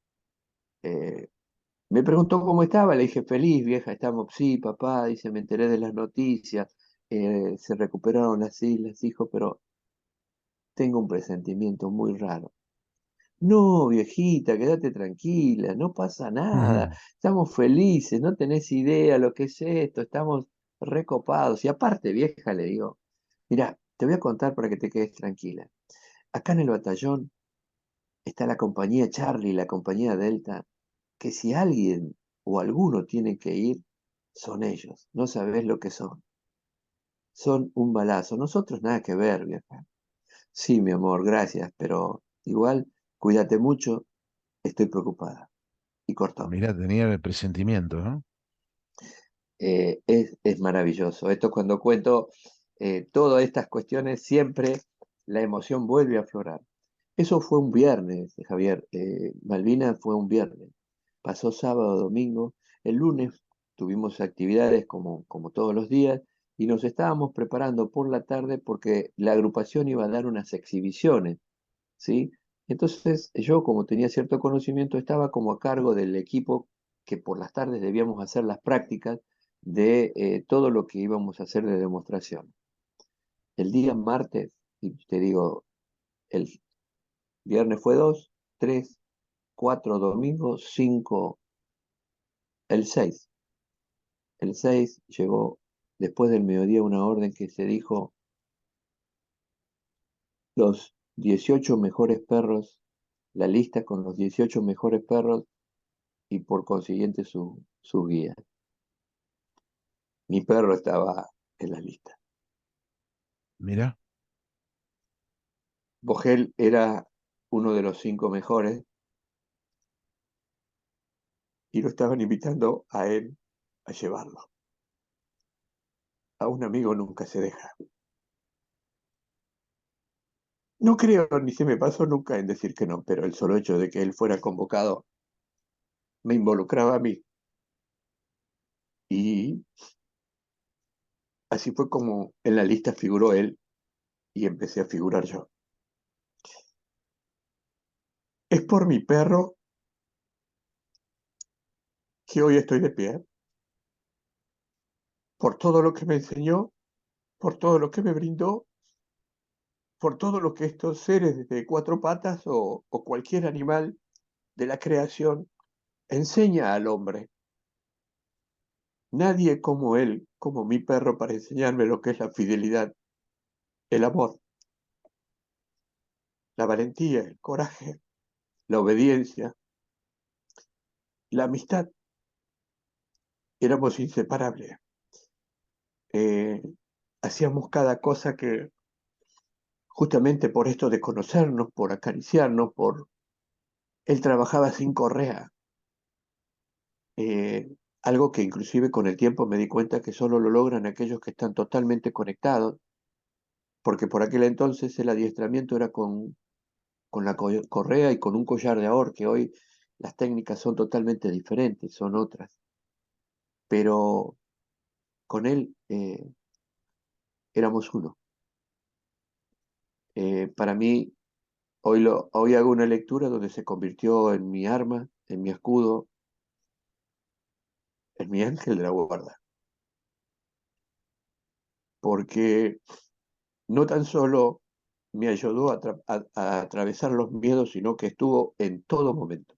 Eh, Me preguntó cómo estaba, le dije, feliz, vieja, estamos, sí, papá, dice, me enteré de las noticias, se recuperaron las islas, hijo, pero tengo un presentimiento muy raro. No, viejita, quédate tranquila, no pasa nada, Ujú. estamos felices, no tenés idea lo que es esto, estamos recopados. Y aparte, vieja, le digo, mira, te voy a contar para que te quedes tranquila. Acá en el batallón está la compañía Charlie, la compañía Delta, que si alguien o alguno tiene que ir, son ellos. No sabés lo que son. Son un balazo. Nosotros nada que ver, vieja. Sí, mi amor, gracias, pero igual, cuídate mucho, estoy preocupada. Y cortó. Mirá, tenía el presentimiento, ¿no? Es maravilloso. Esto cuando cuento todas estas cuestiones, siempre la emoción vuelve a aflorar. Eso fue un viernes, Javier. Malvinas fue un viernes. Pasó sábado, domingo. El lunes tuvimos actividades como todos los días y nos estábamos preparando por la tarde porque la agrupación iba a dar unas exhibiciones, ¿sí? Entonces yo, como tenía cierto conocimiento, estaba como a cargo del equipo que por las tardes debíamos hacer las prácticas de todo lo que íbamos a hacer de demostración. El día martes, y te digo, el viernes fue 2, 3, 4 domingos, 5, el 6. El 6 llegó después del mediodía una orden que se dijo los 18 mejores perros, la lista con los 18 mejores perros y por consiguiente su guía. Mi perro estaba en la lista. Mirá, Bogel era uno de los 5 mejores y lo estaban invitando a él a llevarlo. A un amigo nunca se deja. No creo ni se me pasó nunca en decir que no, pero el solo hecho de que él fuera convocado me involucraba a mí. Y así fue como en la lista figuró él y empecé a figurar yo. Es por mi perro que hoy estoy de pie, por todo lo que me enseñó, por todo lo que me brindó, por todo lo que estos seres de cuatro patas o cualquier animal de la creación enseña al hombre. Nadie como él, como mi perro, para enseñarme lo que es la fidelidad, el amor, la valentía, el coraje, la obediencia, la amistad. Éramos inseparables. Eh, Hacíamos cada cosa que justamente por esto de conocernos, por acariciarnos, por... Él trabajaba sin correa, eh, algo que inclusive con el tiempo me di cuenta que solo lo logran aquellos que están totalmente conectados, porque por aquel entonces el adiestramiento era con la correa y con un collar de ahorque. Hoy las técnicas son totalmente diferentes, son otras, pero con él éramos uno. Para mí, hoy hago una lectura donde se convirtió en mi arma, en mi escudo, en mi ángel de la guarda, porque no tan solo me ayudó a atravesar los miedos, sino que estuvo en todo momento.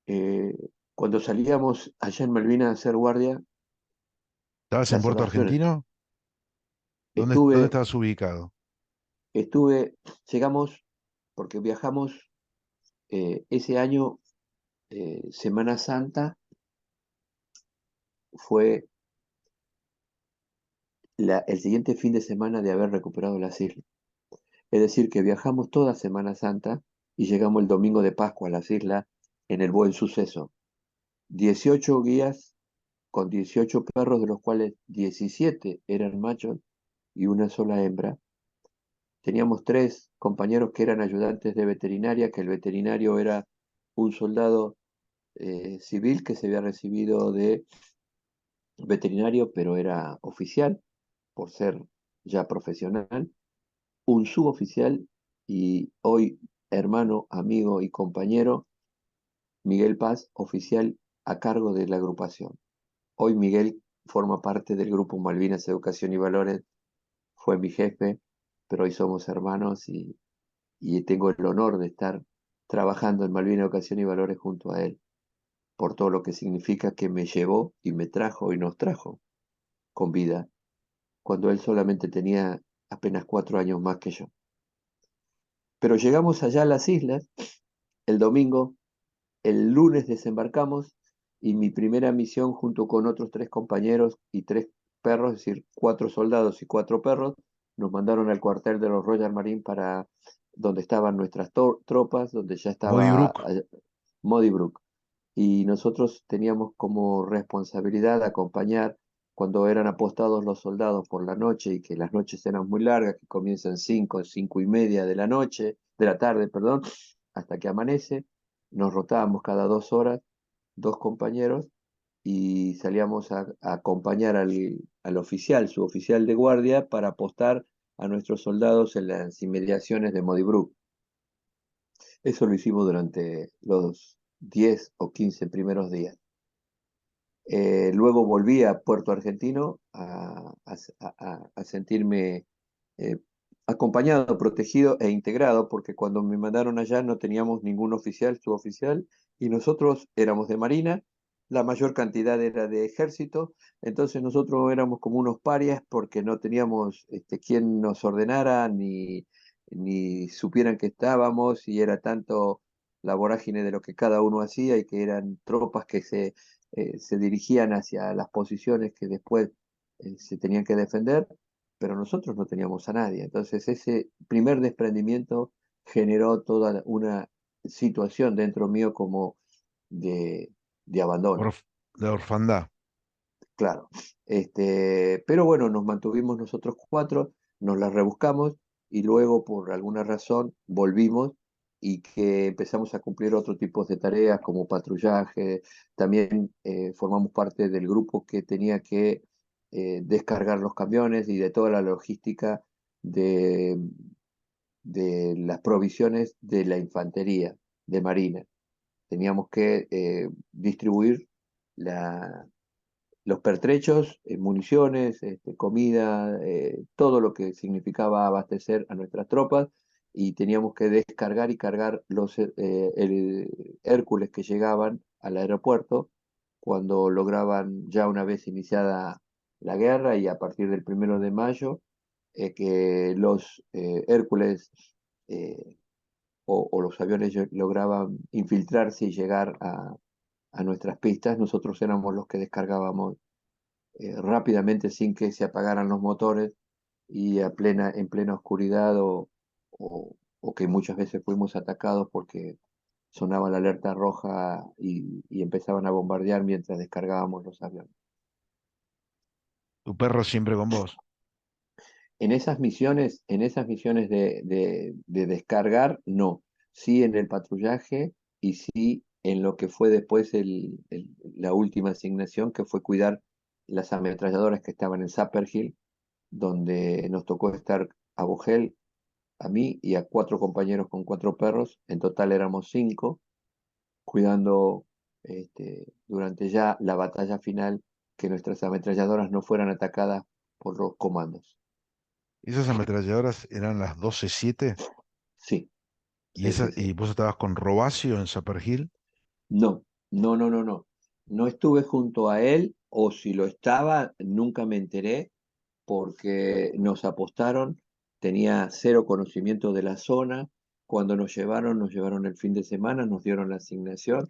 Eh, Cuando salíamos allá en Malvinas a hacer guardia, ¿Estabas en las Puerto oraciones, Argentino? ¿Dónde estuve, estabas ubicado? estuve, llegamos, porque viajamos ese año, Semana Santa, fue el siguiente fin de semana de haber recuperado las islas. Es decir, que viajamos toda Semana Santa y llegamos el domingo de Pascua a las islas en el buen suceso. 18 guías con 18 perros, de los cuales 17 eran machos y una sola hembra. Teníamos 3 compañeros que eran ayudantes de veterinaria, que el veterinario era un soldado civil que se había recibido de veterinario, pero era oficial por ser ya profesional, un suboficial y hoy hermano, amigo y compañero, Miguel Paz, oficial a cargo de la agrupación. Hoy Miguel forma parte del grupo Malvinas Educación y Valores, fue mi jefe, pero hoy somos hermanos y tengo el honor de estar trabajando en Malvinas Educación y Valores junto a él, por todo lo que significa que me llevó y me trajo y nos trajo con vida, cuando él solamente tenía apenas 4 años más que yo. Pero llegamos allá a las islas el domingo, el lunes desembarcamos y mi primera misión junto con otros 3 compañeros y 3 perros, es decir, 4 soldados y 4 perros, nos mandaron al cuartel de los Royal Marine para donde estaban nuestras tropas, donde ya Modi estaba Brook. Modi Brook. Y nosotros teníamos como responsabilidad acompañar cuando eran apostados los soldados por la noche y que las noches eran muy largas, que comienzan 5, 5:30 de la noche, de la tarde, perdón, hasta que amanece. Nos rotábamos cada 2 horas, 2 compañeros, y salíamos a acompañar al oficial, su oficial de guardia, para apostar a nuestros soldados en las inmediaciones de Modibrook. Eso lo hicimos durante los 10 o 15 primeros días. Luego volví a Puerto Argentino a sentirme eh, acompañado, protegido e integrado, porque cuando me mandaron allá no teníamos ningún oficial, suboficial, y nosotros éramos de Marina, la mayor cantidad era de ejército, entonces nosotros éramos como unos parias porque no teníamos quien nos ordenara ni supieran que estábamos, y era tanto la vorágine de lo que cada uno hacía y que eran tropas que se dirigían hacia las posiciones que después se tenían que defender, pero nosotros no teníamos a nadie. Entonces ese primer desprendimiento generó toda una situación dentro mío como de, de abandono, De orfandad. claro. Pero bueno, nos mantuvimos nosotros 4, nos las rebuscamos y luego por alguna razón volvimos y que empezamos a cumplir otro tipo de tareas como patrullaje. También formamos parte del grupo que tenía que descargar los camiones y de toda la logística de, de las provisiones de la infantería de Marina. Teníamos que distribuir la, los pertrechos, municiones, comida, todo lo que significaba abastecer a nuestras tropas, y teníamos que descargar y cargar el Hércules que llegaban al aeropuerto cuando lograban, ya una vez iniciada la guerra y a partir del 1 de mayo, que los Hércules o los aviones lograban infiltrarse y llegar a nuestras pistas. Nosotros éramos los que descargábamos rápidamente sin que se apagaran los motores y en plena oscuridad o que muchas veces fuimos atacados porque sonaba la alerta roja y empezaban a bombardear mientras descargábamos los aviones. Tu perro siempre con vos. En esas misiones de descargar, no. Sí en el patrullaje y sí en lo que fue después la última asignación, que fue cuidar las ametralladoras que estaban en Sapper Hill, donde nos tocó estar a Vogel, a mí y a 4 compañeros con 4 perros. En total éramos 5, cuidando durante ya la batalla final, que nuestras ametralladoras no fueran atacadas por los comandos. Esas ametralladoras eran las 12-7 Sí, y, sí, sí, y sí. vos estabas con Robacio en Sapper Hill. No, no, no, no, no. No estuve junto a él, o si lo estaba, nunca me enteré, porque nos apostaron, tenía cero conocimiento de la zona. Cuando nos llevaron el fin de semana, nos dieron la asignación,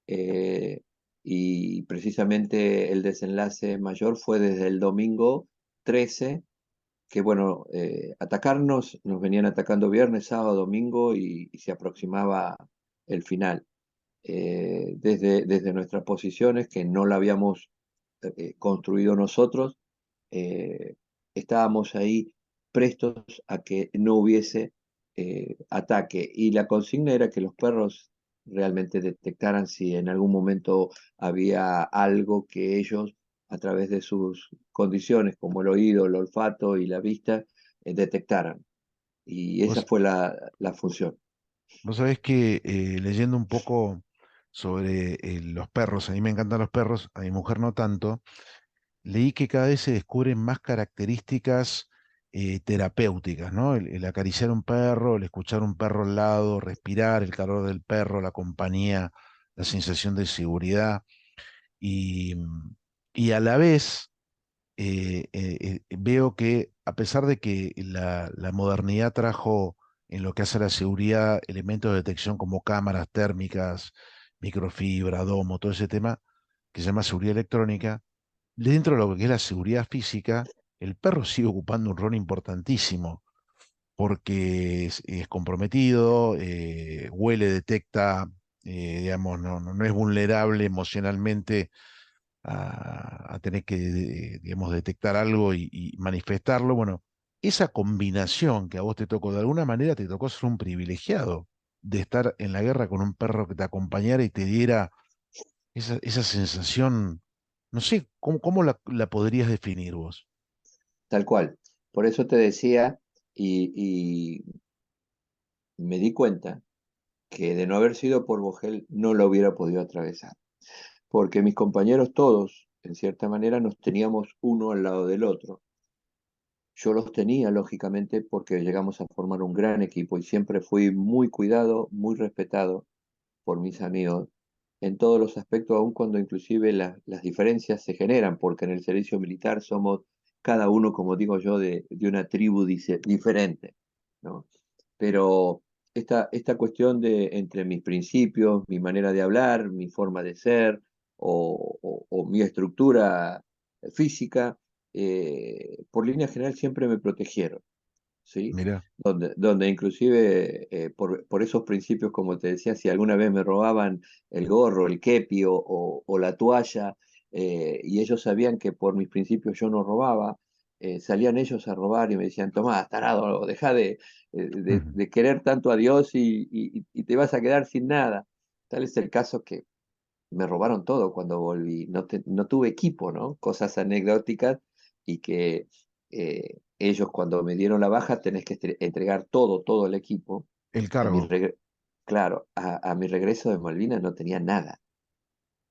eh, y precisamente el desenlace mayor fue desde el domingo 13, que bueno, atacarnos, nos venían atacando viernes, sábado, domingo, y se aproximaba el final. Desde nuestras posiciones, que no la habíamos construido nosotros, eh, estábamos ahí prestos a que no hubiese ataque. Y la consigna era que los perros realmente detectaran si en algún momento había algo que ellos, a través de sus condiciones, como el oído, el olfato y la vista, detectaran. Y esa Vos, fue la función. vos sabés que leyendo un poco sobre los perros, a mí me encantan los perros, a mi mujer no tanto, leí que cada vez se descubren más características terapéuticas, ¿no? El acariciar un perro, el escuchar un perro al lado, respirar, el calor del perro, la compañía, la sensación de seguridad y, y a la vez veo que a pesar de que la modernidad trajo en lo que hace a la seguridad elementos de detección como cámaras térmicas, microfibra, domo, todo ese tema que se llama seguridad electrónica, dentro de lo que es la seguridad física, el perro sigue ocupando un rol importantísimo porque es comprometido, huele, detecta, digamos, no es vulnerable emocionalmente a tener que, digamos, detectar algo y manifestarlo. Bueno, esa combinación que a vos te tocó, de alguna manera te tocó ser un privilegiado de estar en la guerra con un perro que te acompañara y te diera esa sensación, no sé, ¿cómo la podrías definir vos? Tal cual. Por eso te decía, y me di cuenta que de no haber sido por Vogel no lo hubiera podido atravesar. Porque mis compañeros todos, en cierta manera, nos teníamos uno al lado del otro. Yo los tenía, lógicamente, porque llegamos a formar un gran equipo, y siempre fui muy cuidado, muy respetado por mis amigos en todos los aspectos, aun cuando inclusive las diferencias se generan, porque en el servicio militar somos cada uno, como digo yo, de una tribu diferente, ¿no? Pero esta cuestión de entre mis principios, mi manera de hablar, mi forma de ser, o mi estructura física, por línea general siempre me protegieron. ¿Sí? Mira, Donde inclusive, por esos principios, como te decía, si alguna vez me robaban el gorro, el kepi o la toalla, y ellos sabían que por mis principios yo no robaba, salían ellos a robar y me decían: Tomás, tarado, deja ujú, de querer tanto a Dios, y te vas a quedar sin nada. Tal es el caso que me robaron todo cuando volví. No tuve equipo, ¿no? Cosas anecdóticas, y que ellos, cuando me dieron la baja, tenés que entregar todo, todo el equipo. el A mi cargo, regre- claro, a mi regreso de Malvinas no tenía nada.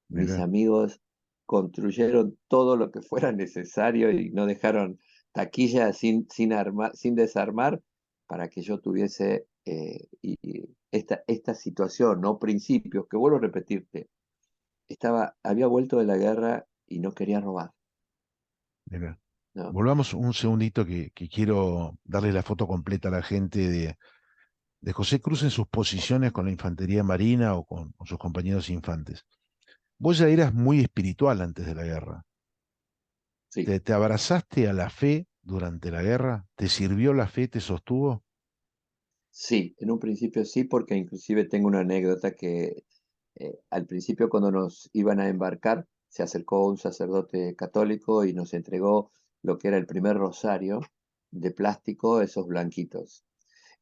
Mis mira, amigos construyeron todo lo que fuera necesario y no dejaron taquilla sin desarmar, para que yo tuviese esta situación, ¿no? Principios, que vuelvo a repetirte, había vuelto de la guerra y no quería robar, mira. ¿no? Volvamos un segundito que quiero darle la foto completa a la gente de José Cruz en sus posiciones con la infantería marina o con sus compañeros infantes. Vos ya eras muy espiritual antes de la guerra. Sí, ¿Te abrazaste a la fe durante la guerra? ¿Te sirvió la fe? ¿Te sostuvo? sí, en un principio sí, porque inclusive tengo una anécdota que al principio, cuando nos iban a embarcar, se acercó un sacerdote católico y nos entregó lo que era el primer rosario de plástico, esos blanquitos.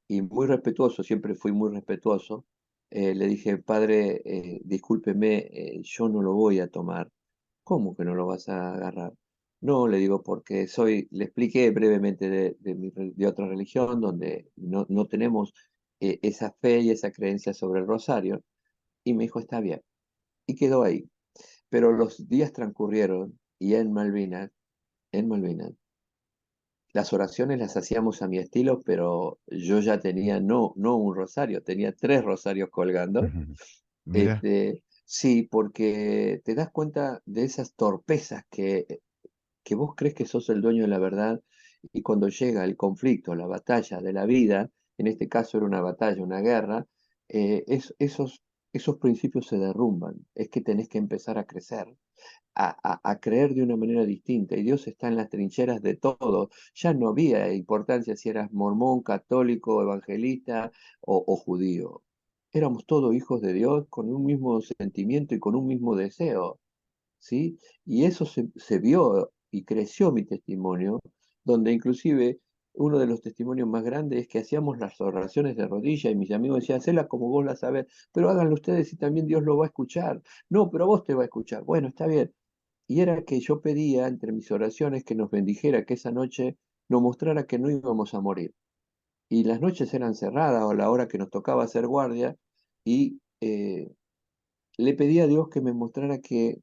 Y muy respetuoso, siempre fui muy respetuoso, le dije, padre, discúlpeme, yo no lo voy a tomar. ¿Cómo que no lo vas a agarrar? No, le digo, porque le expliqué brevemente de otra religión donde no tenemos esa fe y esa creencia sobre el rosario. Y me dijo, está bien. Y quedó ahí. Pero los días transcurrieron y en Malvinas, las oraciones las hacíamos a mi estilo, pero yo ya tenía no un rosario, tenía 3 rosarios colgando. Ujú. Mira, Sí, porque te das cuenta de esas torpezas que vos crees que sos el dueño de la verdad y cuando llega el conflicto, la batalla de la vida, en este caso era una batalla, una guerra, esos principios se derrumban. Es que tenés que empezar a crecer, a creer de una manera distinta. Y Dios está en las trincheras de todo. Ya no había importancia si eras mormón, católico, evangelista o judío. Éramos todos hijos de Dios con un mismo sentimiento y con un mismo deseo. ¿Sí? Y eso se vio y creció mi testimonio, donde inclusive uno de los testimonios más grandes es que hacíamos las oraciones de rodilla y mis amigos decían, hacelas como vos las sabés, pero háganlo ustedes y también Dios lo va a escuchar. No, pero vos te va a escuchar. Bueno, está bien. Y era que yo pedía entre mis oraciones que nos bendijera, que esa noche nos mostrara que no íbamos a morir. Y las noches eran cerradas o a la hora que nos tocaba hacer guardia y le pedí a Dios que me mostrara que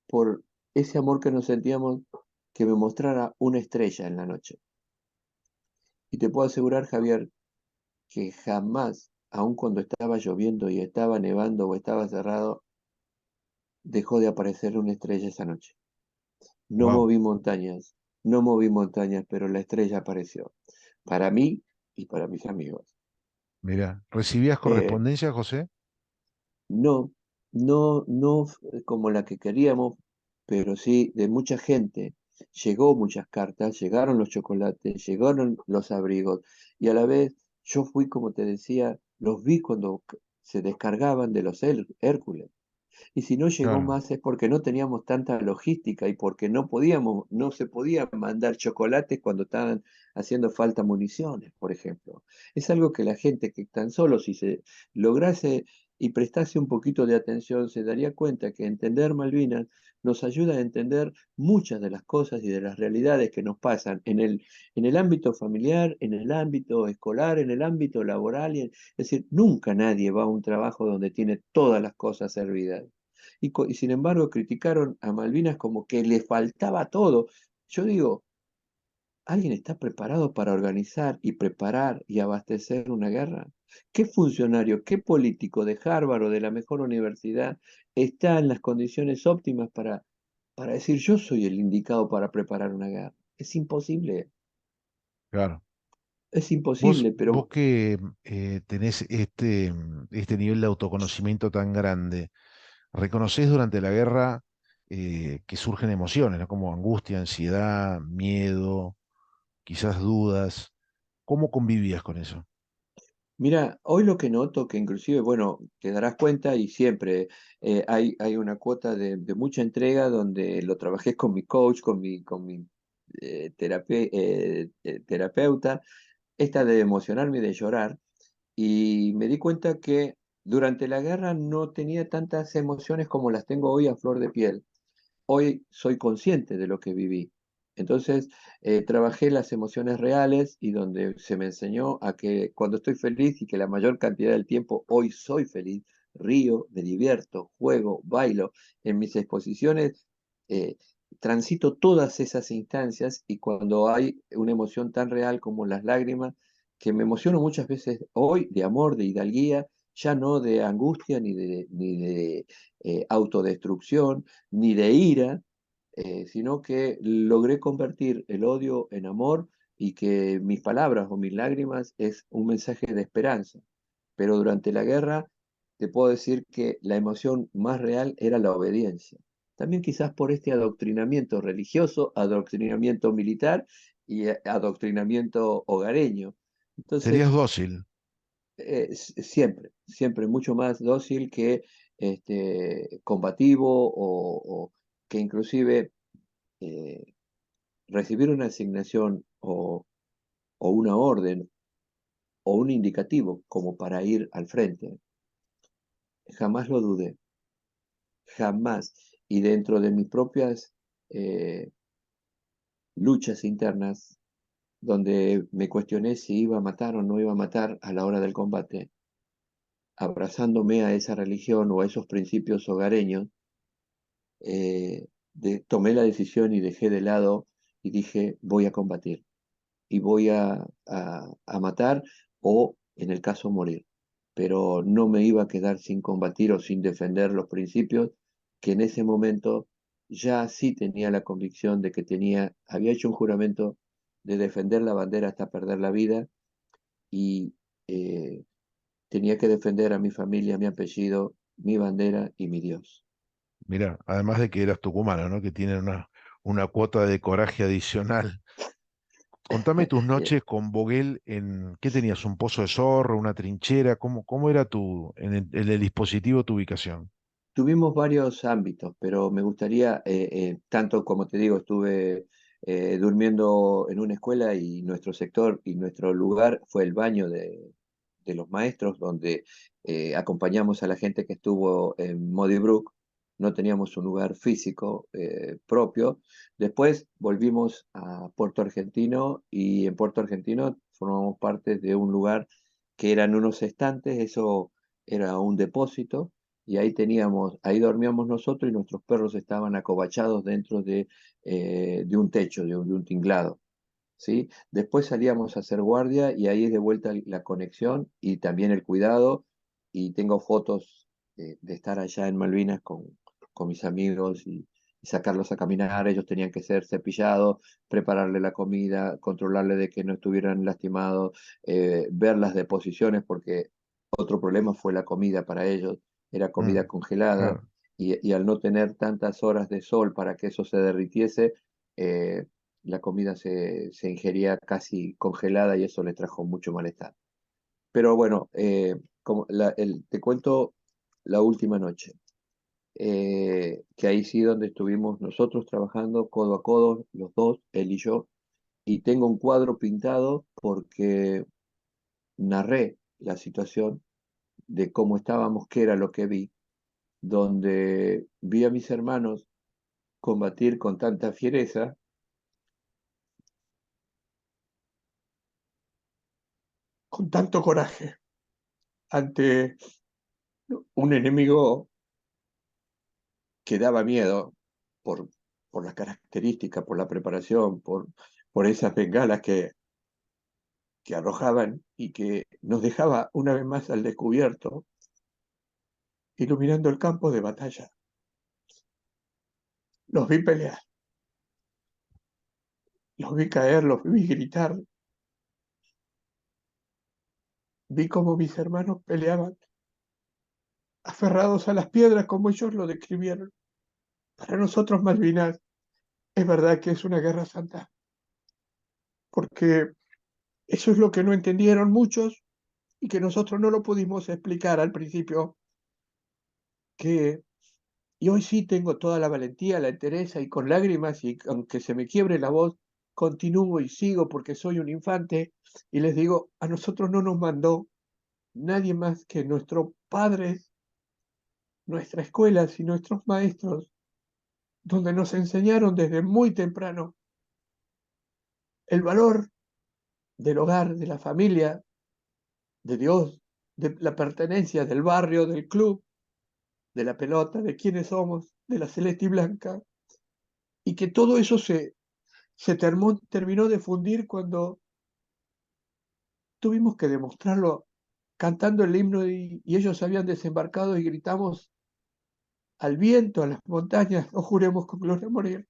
por ese amor que nos sentíamos, que me mostrara una estrella en la noche. Y te puedo asegurar, Javier, que jamás, aun cuando estaba lloviendo y estaba nevando o estaba cerrado, dejó de aparecer una estrella esa noche. No wow, moví montañas, no moví montañas, pero la estrella apareció. Para mí y para mis amigos. mira. ¿Recibías Eh, correspondencia, José? no, no como la que queríamos, pero sí de mucha gente. Llegó muchas cartas, llegaron los chocolates, llegaron los abrigos y a la vez yo fui, como te decía, los vi cuando se descargaban de los Hércules. Y si no llegó Claro, más es porque no teníamos tanta logística y porque no se podían mandar chocolates cuando estaban haciendo falta municiones, por ejemplo. Es algo que la gente que tan solo si se lograse y prestase un poquito de atención, se daría cuenta que entender Malvinas nos ayuda a entender muchas de las cosas y de las realidades que nos pasan en el ámbito familiar, en el ámbito escolar, en el ámbito laboral. Es decir, nunca nadie va a un trabajo donde tiene todas las cosas servidas y sin embargo criticaron a Malvinas como que le faltaba todo. Yo digo, ¿alguien está preparado para organizar y preparar y abastecer una guerra? ¿Qué funcionario, qué político de Harvard o de la mejor universidad está en las condiciones óptimas para decir yo soy el indicado para preparar una guerra? Es imposible, claro. es Vos, imposible, vos pero que tenés este nivel de autoconocimiento tan grande, ¿reconocés durante la guerra que surgen emociones, ¿no? Como angustia, ansiedad, miedo, quizás dudas? ¿Cómo convivías con eso? mira, hoy lo que noto, que inclusive, bueno, te darás cuenta y siempre hay una cuota de mucha entrega donde lo trabajé con mi coach, con mi terapeuta, esta de emocionarme y de llorar, y me di cuenta que durante la guerra no tenía tantas emociones como las tengo hoy a flor de piel. Hoy soy consciente de lo que viví. Entonces, trabajé las emociones reales y donde se me enseñó a que cuando estoy feliz y que la mayor cantidad del tiempo hoy soy feliz, río, me divierto, juego, bailo. En mis exposiciones eh, transito todas esas instancias y cuando hay una emoción tan real como las lágrimas, que me emociono muchas veces hoy de amor, de hidalguía, ya no de angustia ni de autodestrucción ni de ira, sino que logré convertir el odio en amor y que mis palabras o mis lágrimas es un mensaje de esperanza. Pero durante la guerra te puedo decir que la emoción más real era la obediencia. También quizás por este adoctrinamiento religioso, adoctrinamiento militar y adoctrinamiento hogareño. ¿Serías Entonces, dócil? siempre, siempre mucho más dócil que combativo o que inclusive eh, recibir una asignación o una orden o un indicativo como para ir al frente. Jamás lo dudé, jamás. Y dentro de mis propias eh, luchas internas, donde me cuestioné si iba a matar o no iba a matar a la hora del combate, abrazándome a esa religión o a esos principios hogareños, tomé la decisión y dejé de lado y dije, voy a combatir y voy a matar o, en el caso, morir. Pero no me iba a quedar sin combatir o sin defender los principios que en ese momento ya sí tenía la convicción de que había hecho un juramento de defender la bandera hasta perder la vida y eh, tenía que defender a mi familia, mi apellido, mi bandera y mi Dios. Mira, además de que eras tucumano, ¿no? Que tienen una cuota de coraje adicional. Contame tus Eh, noches con Boguel ¿qué tenías? ¿Un pozo de zorro, una trinchera? ¿Cómo era en el dispositivo tu ubicación? Tuvimos varios ámbitos, pero me gustaría, tanto como te digo, estuve durmiendo en una escuela y nuestro sector y nuestro lugar fue el baño de los maestros, donde acompañamos a la gente que estuvo en Muddy Brook. No teníamos un lugar físico propio. Después volvimos a Puerto Argentino y en Puerto Argentino formamos parte de un lugar que eran unos estantes, eso era un depósito y ahí dormíamos nosotros y nuestros perros estaban acobachados dentro de un techo, de un tinglado, ¿sí? Después salíamos a hacer guardia y ahí es de vuelta la conexión y también el cuidado y tengo fotos de estar allá en Malvinas con mis amigos y sacarlos a caminar, ellos tenían que ser cepillados, prepararle la comida, controlarle de que no estuvieran lastimados, ver las deposiciones porque otro problema fue la comida para ellos, era comida Mm, congelada claro. y al no tener tantas horas de sol para que eso se derritiese, eh, la comida se ingería casi congelada y eso le trajo mucho malestar. Pero bueno, te cuento la última noche, que ahí sí donde estuvimos nosotros trabajando codo a codo, los dos, él y yo, y tengo un cuadro pintado porque narré la situación de cómo estábamos, qué era lo que vi, donde vi a mis hermanos combatir con tanta fiereza, con tanto coraje, ante un enemigo que daba miedo por, por las características, por la preparación, por esas bengalas que arrojaban y que nos dejaba una vez más al descubierto, iluminando el campo de batalla. Los vi pelear, los vi caer, los vi gritar, vi cómo mis hermanos peleaban, aferrados a las piedras como ellos lo describieron. Para nosotros Malvinas es verdad que es una guerra santa, porque eso es lo que no entendieron muchos y que nosotros no lo pudimos explicar al principio, que y hoy sí tengo toda la valentía, la entereza y con lágrimas y aunque se me quiebre la voz, continúo y sigo porque soy un infante y les digo, a nosotros no nos mandó nadie más que nuestros padres, nuestra escuela y nuestros maestros, donde nos enseñaron desde muy temprano el valor del hogar, de la familia, de Dios, de la pertenencia, del barrio, del club, de la pelota, de quiénes somos, de la celeste y blanca, y que todo eso terminó de fundir cuando tuvimos que demostrarlo cantando el himno y ellos habían desembarcado y gritamos al viento, a las montañas, no juremos con gloria morir.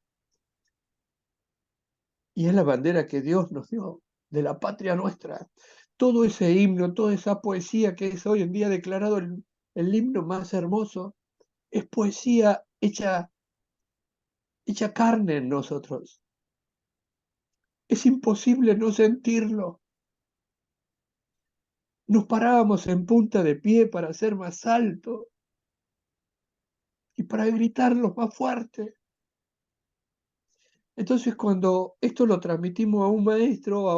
Y es la bandera que Dios nos dio de la patria nuestra. Todo ese himno, toda esa poesía que es hoy en día declarado el himno más hermoso, es poesía hecha carne en nosotros. Es imposible no sentirlo. Nos parábamos en punta de pie para ser más alto y para gritarlo más fuerte. Entonces, cuando esto lo transmitimos a un maestro,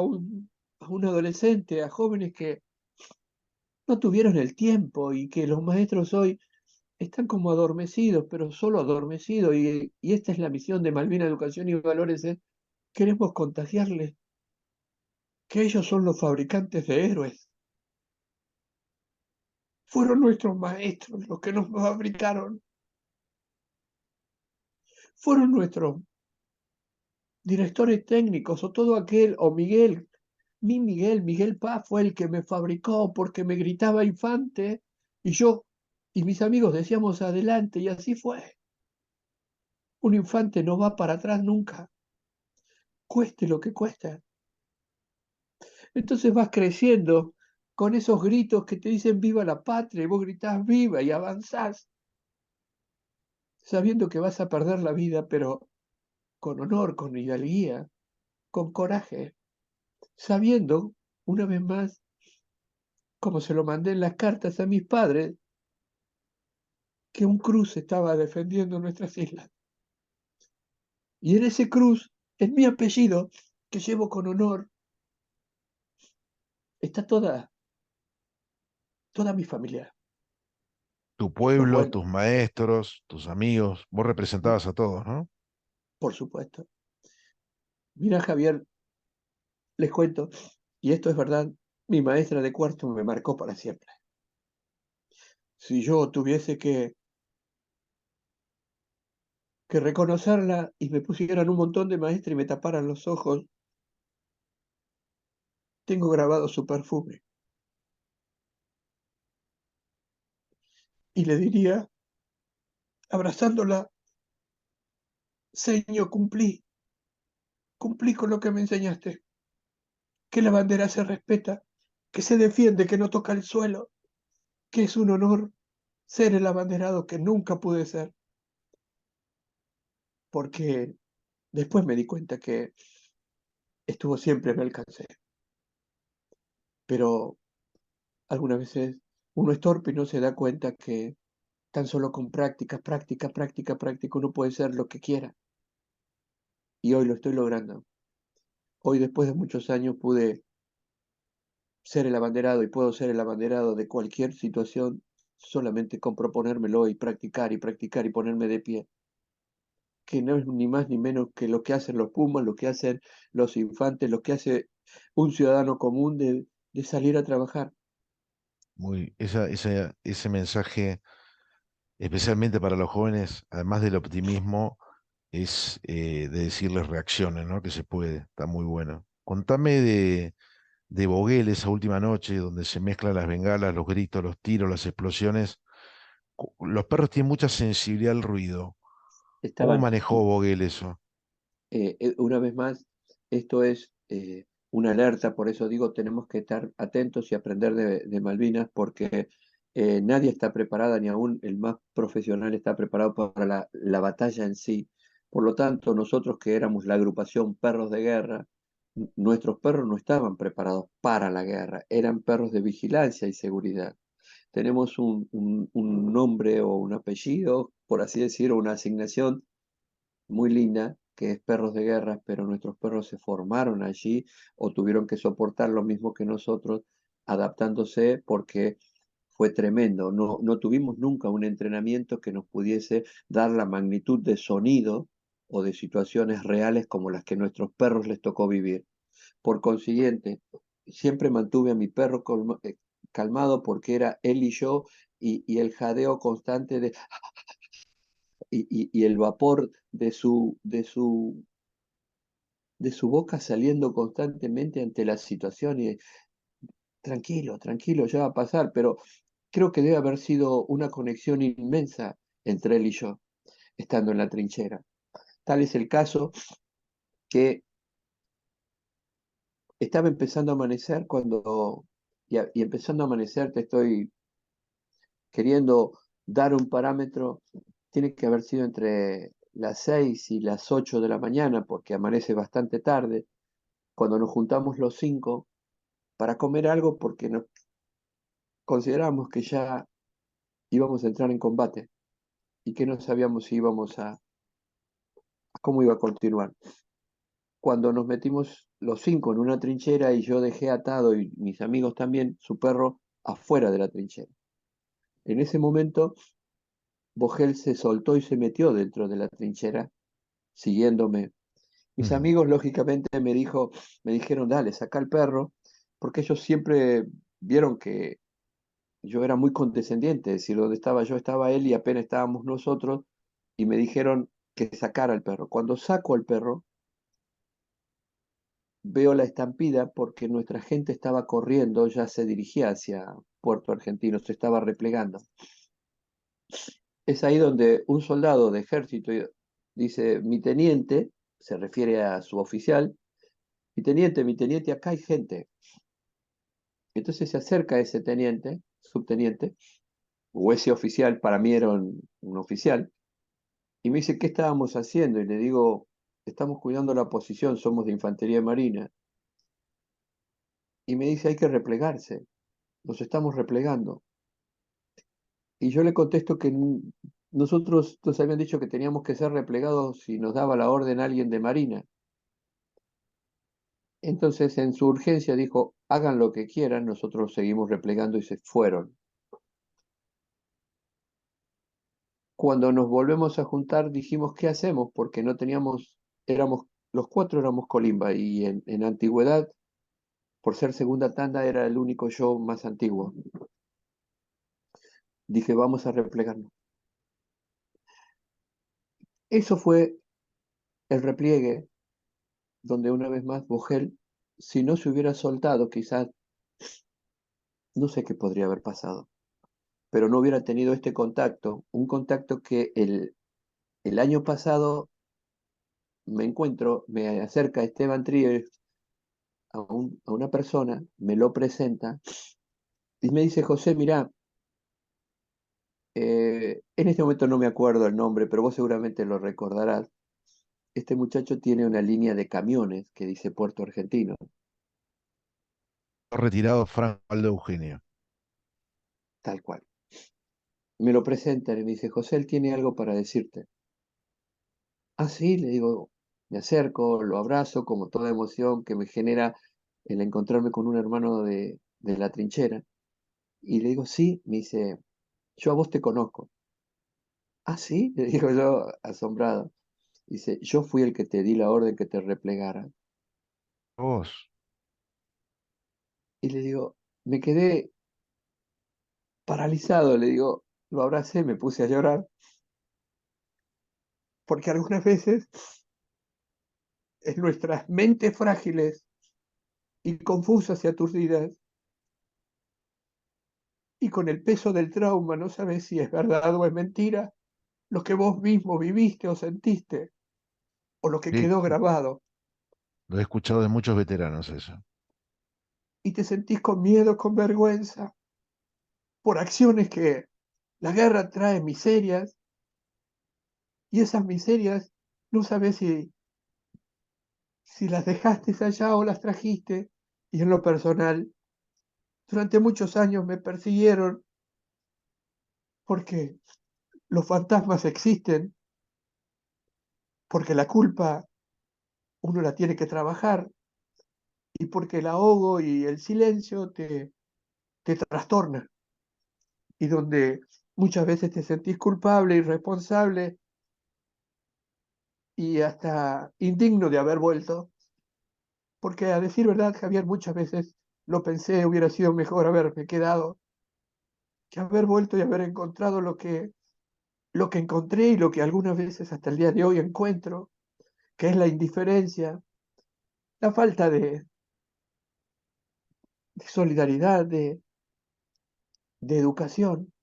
a un adolescente, a jóvenes que no tuvieron el tiempo y que los maestros hoy están como adormecidos, pero solo adormecidos. Y esta es la misión de Malvina Educación y Valores. Queremos contagiarles que ellos son los fabricantes de héroes. Fueron nuestros maestros los que nos fabricaron. Fueron nuestros directores técnicos o todo aquel, o Miguel, Miguel Paz fue el que me fabricó porque me gritaba infante y yo y mis amigos decíamos adelante y así fue. Un infante no va para atrás nunca, cueste lo que cueste. Entonces vas creciendo con esos gritos que te dicen viva la patria y vos gritás viva y avanzás, sabiendo que vas a perder la vida, pero con honor, con hidalguía, con coraje, sabiendo, una vez más, como se lo mandé en las cartas a mis padres, que un cruz estaba defendiendo nuestras islas. Y en ese cruz, en mi apellido, que llevo con honor, está toda mi familia. Tu Los pueblo, buenos, tus maestros, tus amigos, vos representabas a todos, ¿no? por supuesto. Mira, Javier, les cuento, y esto es verdad, mi maestra de cuarto me marcó para siempre. Si yo tuviese que reconocerla y me pusieran un montón de maestras y me taparan los ojos, tengo grabado su perfume. Y le diría, abrazándola, Señor, cumplí con lo que me enseñaste, que la bandera se respeta, que se defiende, que no toca el suelo, que es un honor ser el abanderado que nunca pude ser, porque después me di cuenta que estuvo siempre me alcancé. Pero algunas veces uno es torpe y no se da cuenta que tan solo con práctica, uno puede ser lo que quiera. Y hoy lo estoy logrando. Hoy, después de muchos años, pude ser el abanderado y puedo ser el abanderado de cualquier situación solamente con proponérmelo y practicar y ponerme de pie. Que no es ni más ni menos que lo que hacen los Pumas, lo que hacen los infantes, lo que hace un ciudadano común de salir a trabajar. Ese mensaje, especialmente para los jóvenes, además del optimismo, es de decirles reacciones, ¿no? Que se puede, está muy bueno. Contame de Boguel esa última noche, donde se mezclan las bengalas, los gritos, los tiros, las explosiones. Los perros tienen mucha sensibilidad al ruido. ¿Cómo Estaban, manejó Boguel eso? una vez más, esto es una alerta, por eso digo, tenemos que estar atentos y aprender de Malvinas, porque nadie está preparada, ni aún el más profesional está preparado para la batalla en sí. Por lo tanto, nosotros que éramos la agrupación Perros de Guerra, nuestros perros no estaban preparados para la guerra, eran perros de vigilancia y seguridad. Tenemos un nombre o un apellido, por así decirlo, una asignación muy linda, que es Perros de Guerra, pero nuestros perros se formaron allí o tuvieron que soportar lo mismo que nosotros, adaptándose porque fue tremendo. No tuvimos nunca un entrenamiento que nos pudiese dar la magnitud de sonido o de situaciones reales como las que nuestros perros les tocó vivir. Por consiguiente, siempre mantuve a mi perro calmado porque era él y yo y el jadeo constante y el vapor de su boca saliendo constantemente ante la situación y tranquilo, ya va a pasar, pero creo que debe haber sido una conexión inmensa entre él y yo, estando en la trinchera. Tal es el caso que estaba empezando a amanecer y empezando a amanecer te estoy queriendo dar un parámetro, tiene que haber sido entre las 6 y las 8 de la mañana, porque amanece bastante tarde, cuando nos juntamos los cinco para comer algo, porque nos consideramos que ya íbamos a entrar en combate y que no sabíamos si íbamos a cómo iba a continuar. Cuando nos metimos los 5 en una trinchera y yo dejé atado, y mis amigos también, su perro afuera de la trinchera. En ese momento, Vogel se soltó y se metió dentro de la trinchera, siguiéndome. Mis Mm, amigos, lógicamente, me dijeron, dale, saca al perro, porque ellos siempre vieron que yo era muy condescendiente, es decir, donde estaba yo estaba él y apenas estábamos nosotros, y me dijeron que sacara al perro. Cuando saco al perro, veo la estampida porque nuestra gente estaba corriendo, ya se dirigía hacia Puerto Argentino, se estaba replegando. Es ahí donde un soldado de ejército dice, mi teniente, se refiere a su oficial, mi teniente, acá hay gente. Entonces se acerca ese teniente, subteniente, o ese oficial, para mí era un oficial, y me dice, ¿qué estábamos haciendo? Y le digo, estamos cuidando la posición, somos de Infantería Marina. Y me dice, hay que replegarse, nos estamos replegando. Y yo le contesto que nosotros nos habían dicho que teníamos que ser replegados si nos daba la orden alguien de Marina. Entonces, en su urgencia, dijo, hagan lo que quieran, nosotros seguimos replegando y se fueron. Cuando nos volvemos a juntar, dijimos, ¿qué hacemos? Porque no teníamos, los 4 éramos colimba y en antigüedad, por ser segunda tanda, era el único yo más antiguo. Dije, vamos a replegarnos. Eso fue el repliegue donde una vez más Vogel, si no se hubiera soltado, quizás, no sé qué podría haber pasado, pero no hubiera tenido este contacto, un contacto que el año pasado me acerca Esteban Trier a una persona, me lo presenta y me dice, José, mirá, en este momento no me acuerdo el nombre, pero vos seguramente lo recordarás. Este muchacho tiene una línea de camiones que dice Puerto Argentino, retirado Franco Aldo Eugenio. tal cual. Me lo presentan y me dice, José, él tiene algo para decirte. Ah, sí, le digo, me acerco, lo abrazo, como toda emoción que me genera el encontrarme con un hermano de la trinchera. Y le digo, sí, me dice, yo a vos te conozco. Ah, sí, le digo yo, asombrado. Dice, yo fui el que te di la orden que te replegara. Vos, Y le digo, me quedé paralizado, le digo, lo abracé, me puse a llorar, porque algunas veces en nuestras mentes frágiles y confusas y aturdidas, y con el peso del trauma, no sabes si es verdad o es mentira, lo que vos mismo viviste o sentiste, o lo que sí, quedó grabado, lo he escuchado de muchos veteranos eso. y te sentís con miedo, con vergüenza, por acciones que la guerra trae miserias, y esas miserias no sabes si las dejaste allá o las trajiste, y en lo personal, durante muchos años me persiguieron porque los fantasmas existen, porque la culpa uno la tiene que trabajar, y porque el ahogo y el silencio te trastorna, y donde muchas veces te sentís culpable, irresponsable y hasta indigno de haber vuelto, porque a decir verdad, Javier, muchas veces lo pensé, hubiera sido mejor haberme quedado que haber vuelto y haber encontrado lo que encontré y lo que algunas veces hasta el día de hoy encuentro, que es la indiferencia, la falta de solidaridad, de educación,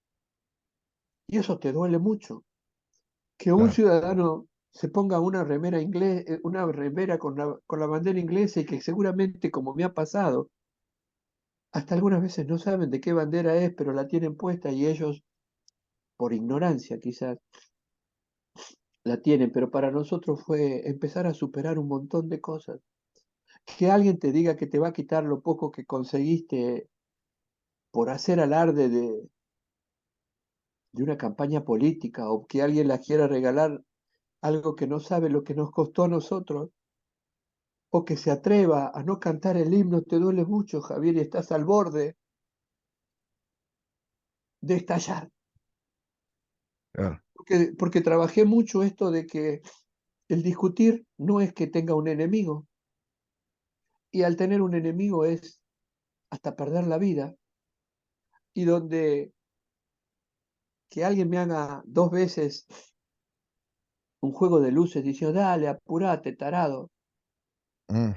y eso te duele mucho. Que un Claro. ciudadano se ponga una remera una remera con la bandera inglesa y que seguramente, como me ha pasado, hasta algunas veces no saben de qué bandera es, pero la tienen puesta y ellos, por ignorancia quizás, la tienen, pero para nosotros fue empezar a superar un montón de cosas. Que alguien te diga que te va a quitar lo poco que conseguiste por hacer alarde de una campaña política o que alguien la quiera regalar algo que no sabe lo que nos costó a nosotros, o que se atreva a no cantar el himno, te duele mucho, Javier, y estás al borde de estallar. Claro. Porque trabajé mucho esto de que el discutir no es que tenga un enemigo, y al tener un enemigo es hasta perder la vida, y donde que alguien me haga dos veces un juego de luces diciendo, dale, apurate, tarado, Mm,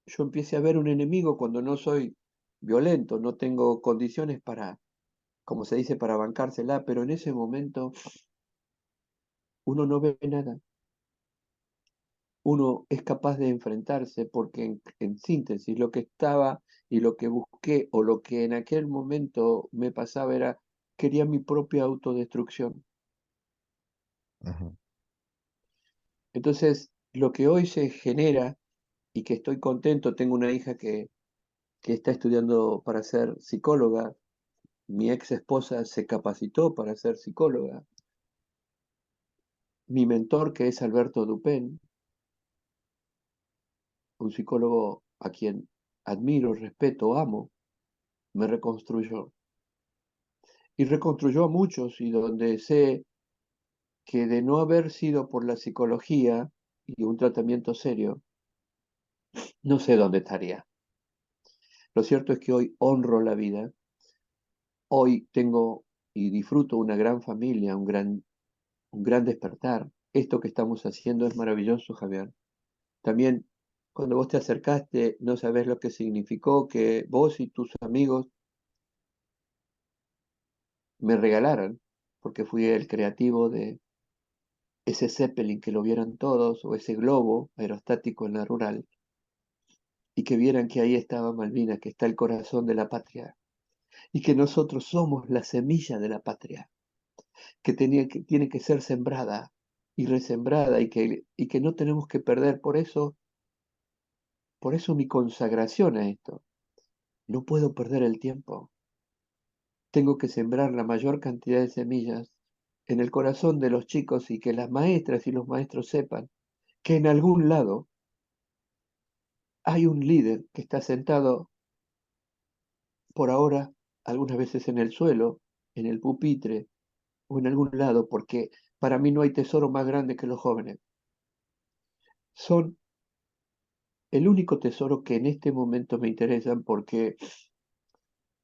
yo empiece a ver un enemigo cuando no soy violento, no tengo condiciones para, como se dice, para bancársela, pero en ese momento uno no ve nada, uno es capaz de enfrentarse porque en síntesis lo que estaba y lo que busqué o lo que en aquel momento me pasaba era, quería mi propia autodestrucción. ujú, Entonces, lo que hoy se genera y que estoy contento, tengo una hija que está estudiando para ser psicóloga, mi ex esposa se capacitó para ser psicóloga, mi mentor que es Alberto Dupén, un psicólogo a quien admiro, respeto, amo, me reconstruyó. Y reconstruyó a muchos y donde sé que de no haber sido por la psicología y un tratamiento serio, no sé dónde estaría. Lo cierto es que hoy honro la vida, hoy tengo y disfruto una gran familia, un gran despertar. Esto que estamos haciendo es maravilloso, Javier. También cuando vos te acercaste, no sabés lo que significó que vos y tus amigos me regalaran, porque fui el creativo de ese Zeppelin que lo vieran todos, o ese globo aerostático en la rural, y que vieran que ahí estaba Malvinas, que está el corazón de la patria, y que nosotros somos la semilla de la patria, que tiene que ser sembrada y resembrada, y que no tenemos que perder. Por eso mi consagración a esto. No puedo perder el tiempo. Tengo que sembrar la mayor cantidad de semillas en el corazón de los chicos y que las maestras y los maestros sepan que en algún lado hay un líder que está sentado por ahora, algunas veces en el suelo, en el pupitre o en algún lado, porque para mí no hay tesoro más grande que los jóvenes. Son el único tesoro que en este momento me interesan porque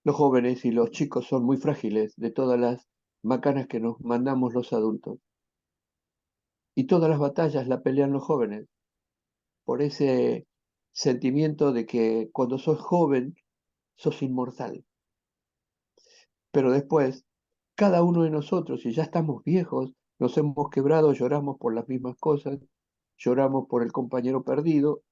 los jóvenes y los chicos son muy frágiles de todas las macanas que nos mandamos los adultos. Y todas las batallas las pelean los jóvenes por ese sentimiento de que cuando sos joven sos inmortal. Pero después, cada uno de nosotros, si ya estamos viejos, nos hemos quebrado, lloramos por las mismas cosas, lloramos por el compañero perdido,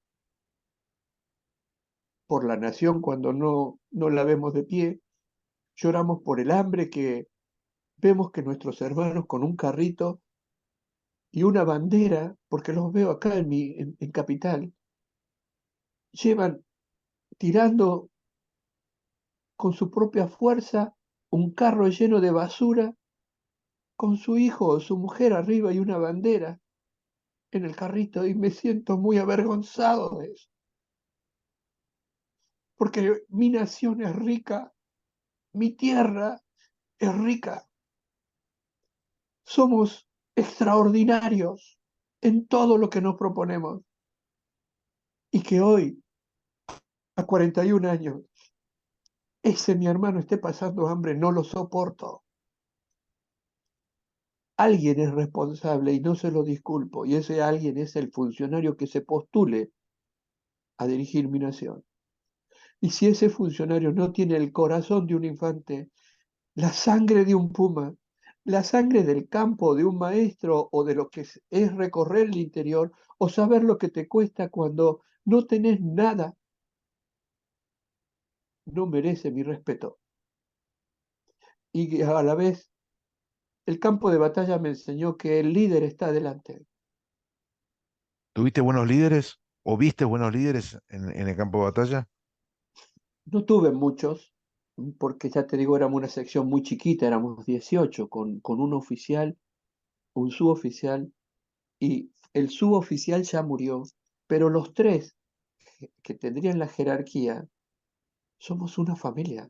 por la nación cuando no la vemos de pie, lloramos por el hambre que vemos que nuestros hermanos con un carrito y una bandera, porque los veo acá en Capital, llevan tirando con su propia fuerza un carro lleno de basura, con su hijo o su mujer arriba y una bandera en el carrito, y me siento muy avergonzado de eso, porque mi nación es rica, mi tierra es rica, somos extraordinarios en todo lo que nos proponemos, y que hoy, a 41 años, ese mi hermano esté pasando hambre, no lo soporto. Alguien es responsable y no se lo disculpo, y ese alguien es el funcionario que se postule a dirigir mi nación. Y si ese funcionario no tiene el corazón de un infante, la sangre de un puma, la sangre del campo de un maestro o de lo que es recorrer el interior o saber lo que te cuesta cuando no tenés nada, no merece mi respeto. Y a la vez, el campo de batalla me enseñó que el líder está adelante. ¿Tuviste buenos líderes o viste buenos líderes en el campo de batalla? No tuve muchos, porque ya te digo, éramos una sección muy chiquita, éramos 18, con un oficial, un suboficial, y el suboficial ya murió, pero los tres que tendrían la jerarquía somos una familia.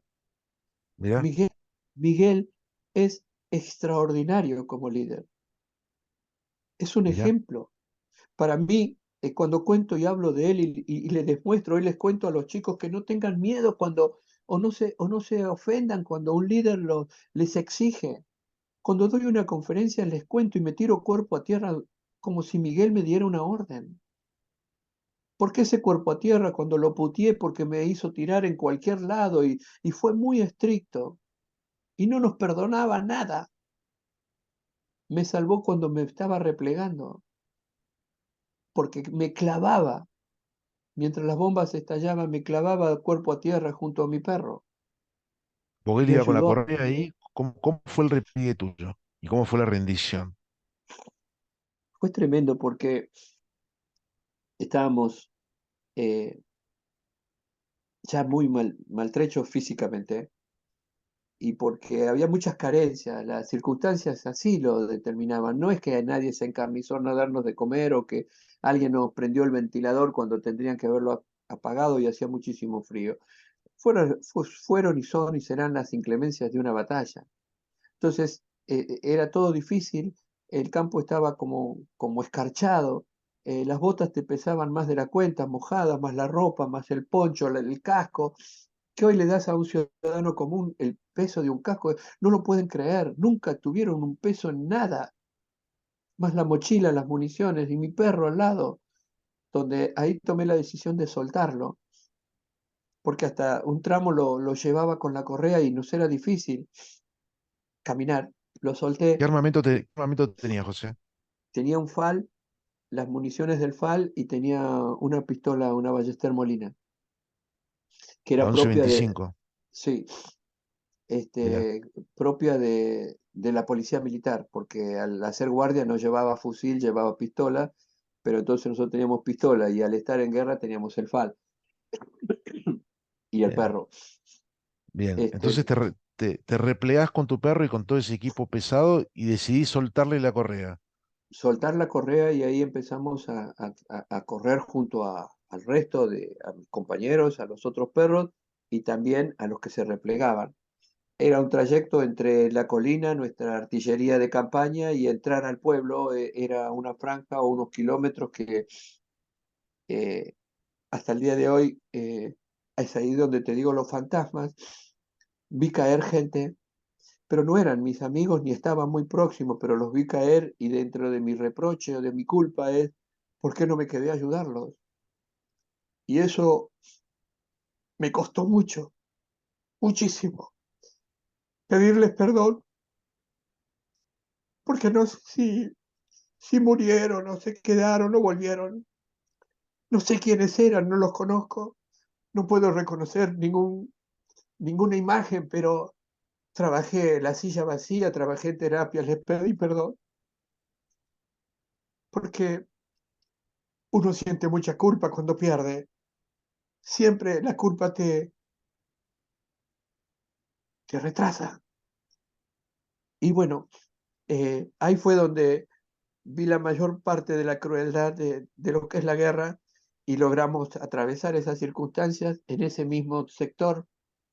Mirá, Miguel, Miguel es extraordinario como líder, es un mirá. ejemplo. Para mí, cuando cuento y hablo de él y les demuestro, hoy les cuento a los chicos que no tengan miedo cuando, o no se ofendan cuando un líder les exige. Cuando doy una conferencia les cuento y me tiro cuerpo a tierra como si Miguel me diera una orden. ¿Por qué ese cuerpo a tierra cuando lo puteé porque me hizo tirar en cualquier lado y fue muy estricto y no nos perdonaba nada? Me salvó cuando me estaba replegando, porque me clavaba, mientras las bombas estallaban, me clavaba cuerpo a tierra junto a mi perro. Porque él Me iba con la ayudó. correa ahí. ¿Cómo fue el repliegue tuyo? ¿Y cómo fue la rendición? Fue tremendo porque estábamos eh, ya muy maltrechos físicamente y porque había muchas carencias, las circunstancias así lo determinaban. No es que nadie se encarnizó a darnos de comer o que alguien nos prendió el ventilador cuando tendrían que haberlo apagado y hacía muchísimo frío. Fueron y son y serán las inclemencias de una batalla. Entonces, era todo difícil, el campo estaba como escarchado, las botas te pesaban más de la cuenta, mojadas, más la ropa, más el poncho, el casco, que hoy le das a un ciudadano común el peso de un casco, no lo pueden creer, nunca tuvieron un peso en nada, más la mochila, las municiones y mi perro al lado, donde ahí tomé la decisión de soltarlo, porque hasta un tramo lo llevaba con la correa y nos era difícil caminar. Lo solté, Qué armamento tenía, José? tenía un FAL, las municiones del FAL y tenía una pistola, una Ballester Molina, que La era once propia de, veinticinco. sí, Mirá, propia de la policía militar, porque al hacer guardia no llevaba fusil, llevaba pistola, pero entonces nosotros teníamos pistola y al estar en guerra teníamos el FAL y el bien, perro. bien. Este, Entonces te replegás con tu perro y con todo ese equipo pesado y decidís soltarle la correa. soltar la correa y ahí empezamos a correr junto al resto a mis compañeros, a los otros perros y también a los que se replegaban. Era un trayecto entre la colina, nuestra artillería de campaña y entrar al pueblo. Era una franja o unos kilómetros que eh, hasta el día de hoy es ahí donde te digo los fantasmas. Vi caer gente, pero no eran mis amigos ni estaban muy próximos, pero los vi caer y dentro de mi reproche o de mi culpa es, ¿por qué no me quedé a ayudarlos? Y eso me costó mucho, muchísimo, pedirles perdón, porque no sé si murieron o se quedaron o volvieron. No sé quiénes eran, no los conozco, no puedo reconocer ninguna imagen, pero trabajé en la silla vacía, trabajé en terapia, les pedí perdón, porque uno siente mucha culpa cuando pierde. Siempre la culpa te retrasa. Y bueno, ahí fue donde vi la mayor parte de la crueldad de lo que es la guerra y logramos atravesar esas circunstancias en ese mismo sector.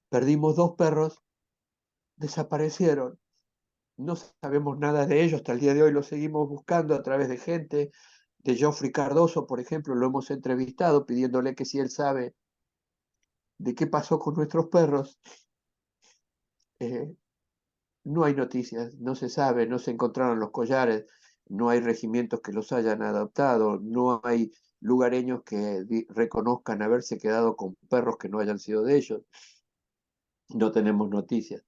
Perdimos dos perros, desaparecieron. No sabemos nada de ellos, hasta el día de hoy lo seguimos buscando a través de gente, de Geoffrey Cardoso, por ejemplo, lo hemos entrevistado pidiéndole que si él sabe de qué pasó con nuestros perros. Eh, no hay noticias, no se sabe, no se encontraron los collares, no hay regimientos que los hayan adoptado, no hay lugareños que reconozcan haberse quedado con perros que no hayan sido de ellos, no tenemos noticias.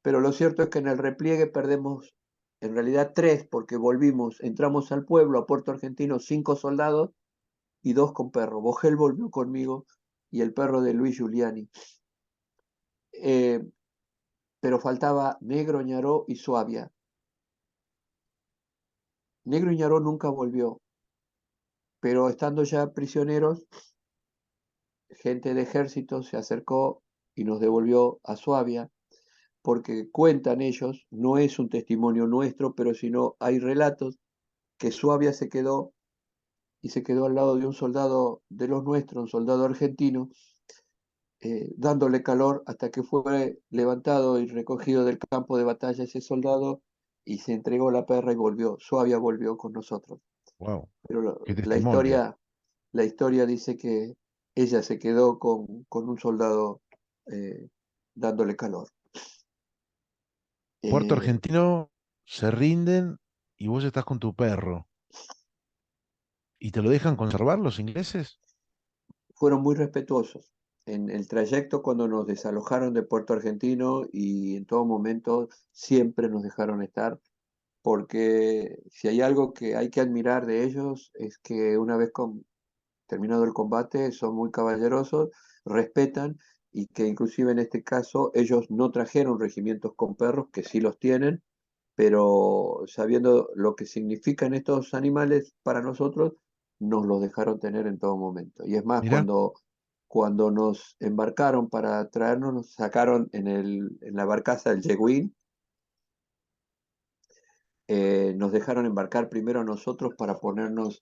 Pero lo cierto es que en el repliegue perdemos en realidad tres, porque volvimos, entramos al pueblo, a Puerto Argentino, 5 soldados y dos con perro. Bogel volvió conmigo y el perro de Luis Giuliani. Eh, pero faltaba Negro, Ñaró y Suabia. Negro y Ñaró nunca volvió, pero estando ya prisioneros, gente de ejército se acercó y nos devolvió a Suabia, porque cuentan ellos, no es un testimonio nuestro, pero sino hay relatos que Suabia se quedó y se quedó al lado de un soldado de los nuestros, un soldado argentino, dándole calor hasta que fue levantado y recogido del campo de batalla ese soldado y se entregó la perra y volvió, Suabia volvió con nosotros. Wow, Pero qué testimonio. la historia dice que ella se quedó con un soldado eh, dándole calor. Puerto Eh, Argentino se rinden y vos estás con tu perro. ¿Y te lo dejan conservar los ingleses? Fueron muy respetuosos. En el trayecto cuando nos desalojaron de Puerto Argentino y en todo momento siempre nos dejaron estar, porque si hay algo que hay que admirar de ellos es que una vez terminado el combate son muy caballerosos, respetan y que inclusive en este caso ellos no trajeron regimientos con perros, que sí los tienen, pero sabiendo lo que significan estos animales para nosotros, nos los dejaron tener en todo momento. Y es más, Mirá, cuando nos embarcaron para traernos, nos sacaron en la barcaza del Yeguín, nos dejaron embarcar primero a nosotros para ponernos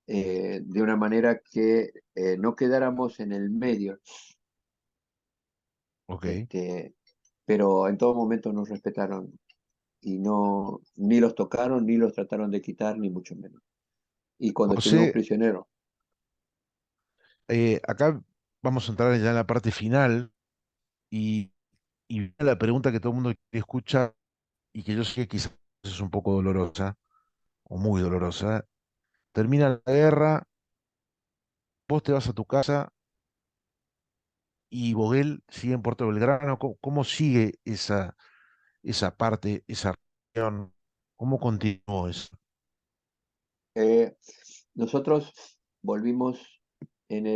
de una manera que no quedáramos en el medio, ok. este, pero en todo momento nos respetaron y no, ni los tocaron, ni los trataron de quitar, ni mucho menos. Y cuando estuvimos José, prisioneros, acá vamos a entrar ya en la parte final y, y la pregunta que todo el mundo quiere escuchar y que yo sé que quizás es un poco dolorosa o muy dolorosa. Termina la guerra, vos te vas a tu casa y Boguel sigue en Puerto Belgrano. ¿Cómo sigue esa parte, esa región? ¿Cómo continuó eso? eh, nosotros volvimos en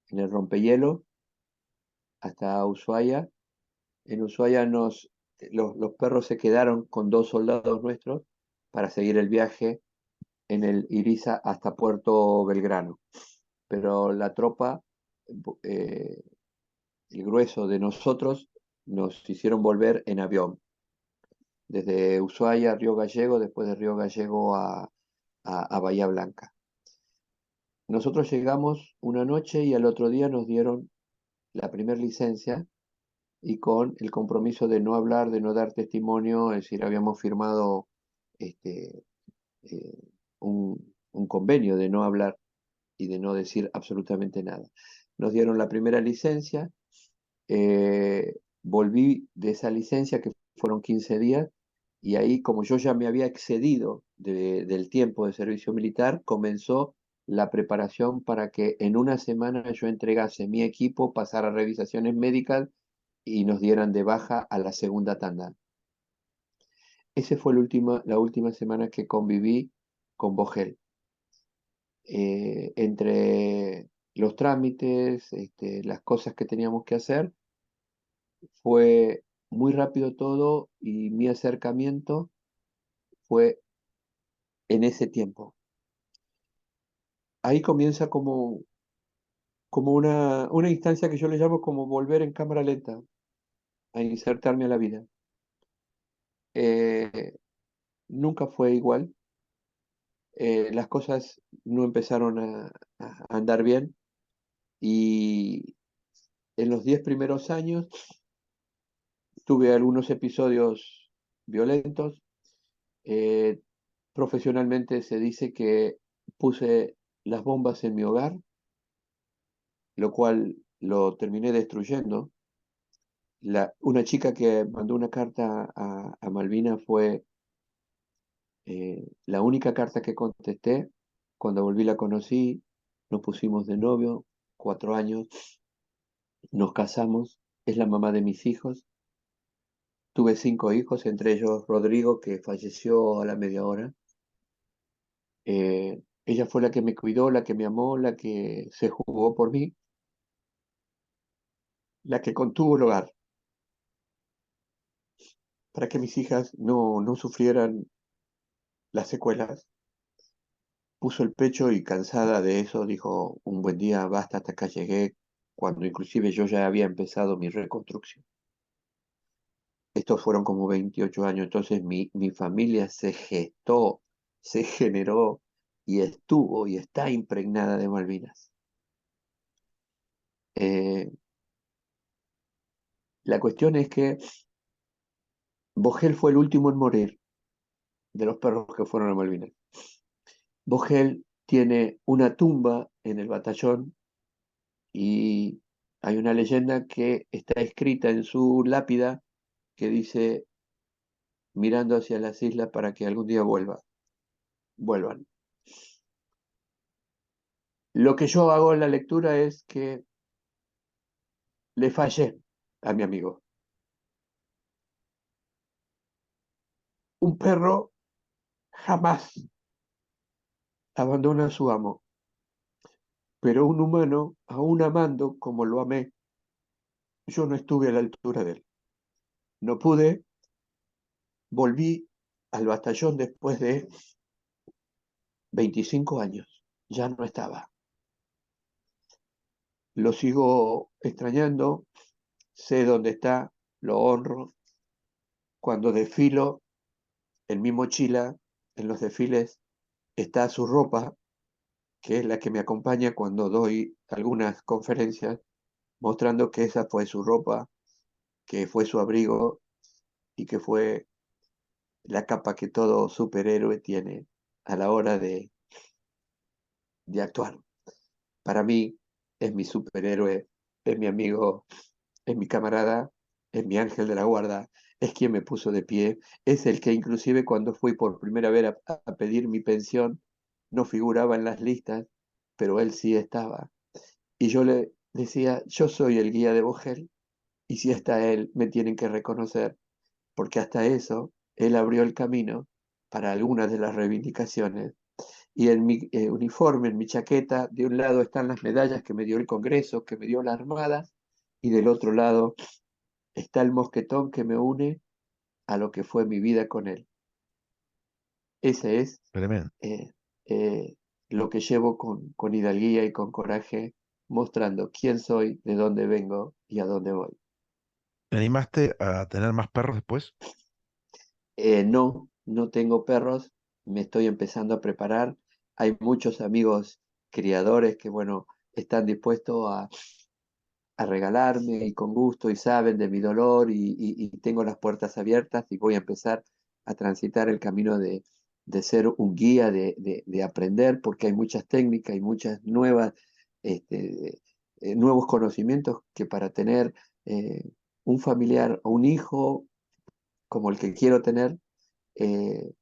en el rompehielo hasta Ushuaia. En Ushuaia los perros se quedaron con dos soldados nuestros para seguir el viaje en el Iriza hasta Puerto Belgrano. Pero la tropa, eh, el grueso de nosotros, nos hicieron volver en avión, desde Ushuaia a Río Gallego, después de Río Gallego a Bahía Blanca. Nosotros llegamos una noche y al otro día nos dieron la primera licencia y con el compromiso de no hablar, de no dar testimonio, es decir, habíamos firmado este, eh, un convenio de no hablar y de no decir absolutamente nada. Nos dieron la primera licencia, volví de esa licencia que fueron 15 días y ahí como yo ya me había excedido del tiempo de servicio militar, comenzó la preparación para que en una semana yo entregase mi equipo, pasara revisaciones médicas y nos dieran de baja a la segunda tanda. Esa fue la última semana que conviví con Vogel. Entre los trámites, las cosas que teníamos que hacer, fue muy rápido todo y mi acercamiento fue en ese tiempo. Ahí comienza como una instancia que yo le llamo como volver en cámara lenta a insertarme a la vida. Eh, Nunca fue igual, las cosas no empezaron a andar bien y en los 10 primeros años tuve algunos episodios violentos. Eh, Profesionalmente se dice que puse las bombas en mi hogar, lo cual lo terminé destruyendo. Una chica que mandó una carta a Malvina fue la única carta que contesté. Cuando volví la conocí, nos pusimos de novio, 4 años, nos casamos, es la mamá de mis hijos. Tuve 5 hijos, entre ellos Rodrigo, que falleció a la media hora. Ella fue la que me cuidó, la que me amó, la que se jugó por mí, la que contuvo el hogar para que mis hijas no sufrieran las secuelas. Puso el pecho y cansada de eso dijo, un buen día, basta, hasta acá llegué, cuando inclusive yo ya había empezado mi reconstrucción. Estos fueron como 28 años, entonces mi familia se gestó, se generó. y estuvo y está impregnada de Malvinas. Eh, la cuestión es que Vogel fue el último en morir de los perros que fueron a Malvinas. Vogel tiene una tumba en el batallón y hay una leyenda que está escrita en su lápida que dice mirando hacia las islas para que algún día vuelvan. Lo que yo hago en la lectura es que le fallé a mi amigo. Un perro jamás abandona a su amo, pero un humano, aún amando como lo amé, yo no estuve a la altura de él. No pude, volví al batallón después de 25 años. Ya no estaba. Lo sigo extrañando, sé dónde está, lo honro. Cuando desfilo en mi mochila, en los desfiles, está su ropa, que es la que me acompaña cuando doy algunas conferencias, mostrando que esa fue su ropa, que fue su abrigo y que fue la capa que todo superhéroe tiene a la hora de actuar. Para mí es mi superhéroe, es mi amigo, es mi camarada, es mi ángel de la guarda, es quien me puso de pie, es el que inclusive cuando fui por primera vez a pedir mi pensión, no figuraba en las listas, pero él sí estaba. Y yo le decía, yo soy el guía de Vogel, y si está él, me tienen que reconocer, porque hasta eso, él abrió el camino para algunas de las reivindicaciones. Y en mi uniforme, en mi chaqueta, de un lado están las medallas que me dio el Congreso, que me dio la Armada, y del otro lado está el mosquetón que me une a lo que fue mi vida con él. Ese es Tremendo. eh, eh, lo que llevo con hidalguía y con coraje, mostrando quién soy, de dónde vengo y a dónde voy. ¿Te animaste a tener más perros después? No, no tengo perros, me estoy empezando a preparar. Hay muchos amigos criadores que, bueno, están dispuestos a regalarme y con gusto y saben de mi dolor y tengo las puertas abiertas y voy a empezar a transitar el camino de ser un guía, de aprender, porque hay muchas técnicas y muchas nuevas, este, nuevos conocimientos que para tener un familiar o un hijo como el que quiero tener, eh,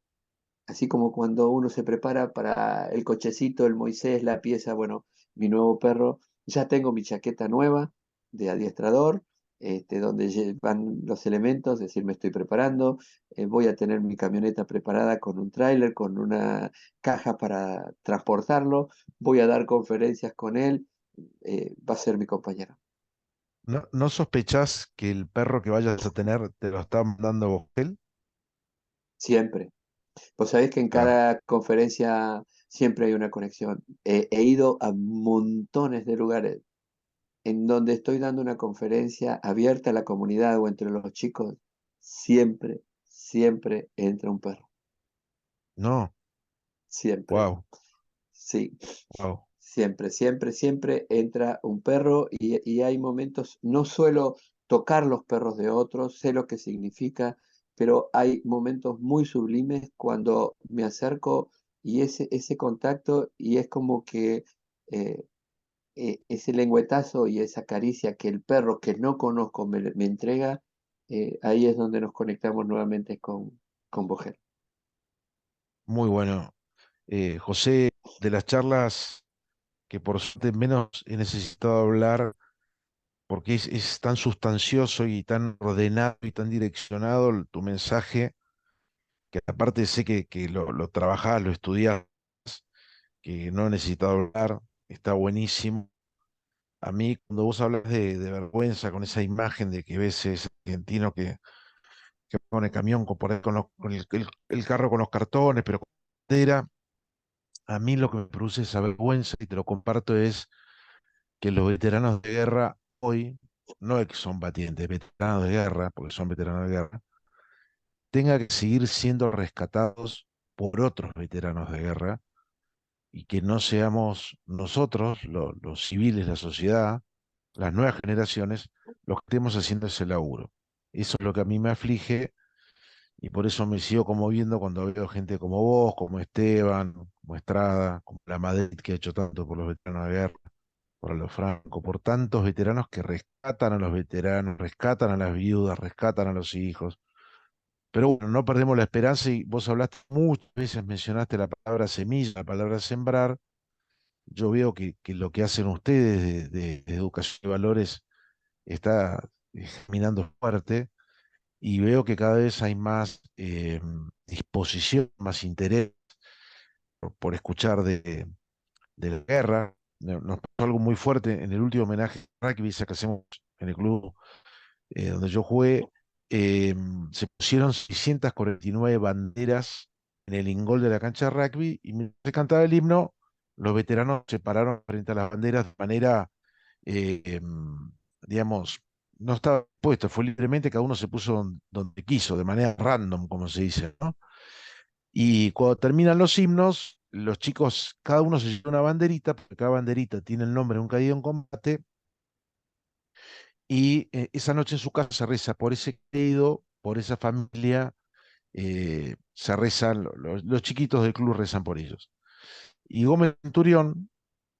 así como cuando uno se prepara para el cochecito, el Moisés, la pieza, bueno, mi nuevo perro, ya tengo mi chaqueta nueva de adiestrador, donde van los elementos, es decir, me estoy preparando, voy a tener mi camioneta preparada con un tráiler, con una caja para transportarlo, voy a dar conferencias con él, va a ser mi compañero, ¿No sospechás que el perro que vayas a tener te lo está mandando Vogel? siempre. Pues sabés que en Claro. cada conferencia siempre hay una conexión. He ido a montones de lugares en donde estoy dando una conferencia abierta a la comunidad o entre los chicos, siempre, siempre entra un perro. No. Siempre. Wow. Sí, Wow. siempre, siempre, siempre entra un perro y hay momentos, no suelo tocar los perros de otros, sé lo que significa, pero hay momentos muy sublimes cuando me acerco y ese contacto y es como que eh, ese lengüetazo y esa caricia que el perro que no conozco me entrega, ahí es donde nos conectamos nuevamente con Boger. Muy bueno. José, de las charlas que por suerte menos he necesitado hablar, porque es tan sustancioso y tan ordenado y tan direccionado tu mensaje, que aparte sé que lo trabajás, lo estudiás, que no he necesitado hablar, está buenísimo. A mí, cuando vos hablas de vergüenza con esa imagen de que ves ese argentino que pone camión por ahí con el carro con los cartones, pero con bandera, a mí lo que me produce esa vergüenza, y te lo comparto, es que los veteranos de guerra hoy, no es que son batientes, veteranos de guerra, porque son veteranos de guerra, tengan que seguir siendo rescatados por otros veteranos de guerra, y que no seamos nosotros, los civiles, la sociedad, las nuevas generaciones, los que estemos haciendo ese laburo. Eso es lo que a mí me aflige y por eso me sigo conmoviendo cuando veo gente como vos, como Esteban, como Estrada, como la Madrid que ha hecho tanto por los veteranos de guerra, por los Franco, por tantos veteranos que rescatan a los veteranos, rescatan a las viudas, rescatan a los hijos. Pero bueno, no perdemos la esperanza y vos hablaste muchas veces, mencionaste la palabra semilla, la palabra sembrar. Yo veo que lo que hacen ustedes de educación de valores está minando fuerte y veo que cada vez hay más disposición, más interés por escuchar de la guerra. Nos pasó algo muy fuerte en el último homenaje a rugby ese que hacemos en el club donde yo jugué. Se pusieron 649 banderas en el ingol de la cancha de rugby y mientras se cantaba el himno, los veteranos se pararon frente a las banderas de manera, eh, em, digamos, no estaba puesto, fue libremente, cada uno se puso donde quiso, de manera random, como se dice, ¿no? Y cuando terminan los himnos, los chicos, cada uno se lleva una banderita, porque cada banderita tiene el nombre de un caído en combate, y esa noche en su casa se reza por ese caído, por esa familia, se rezan, los chiquitos del club rezan por ellos. Y Gómez Centurión,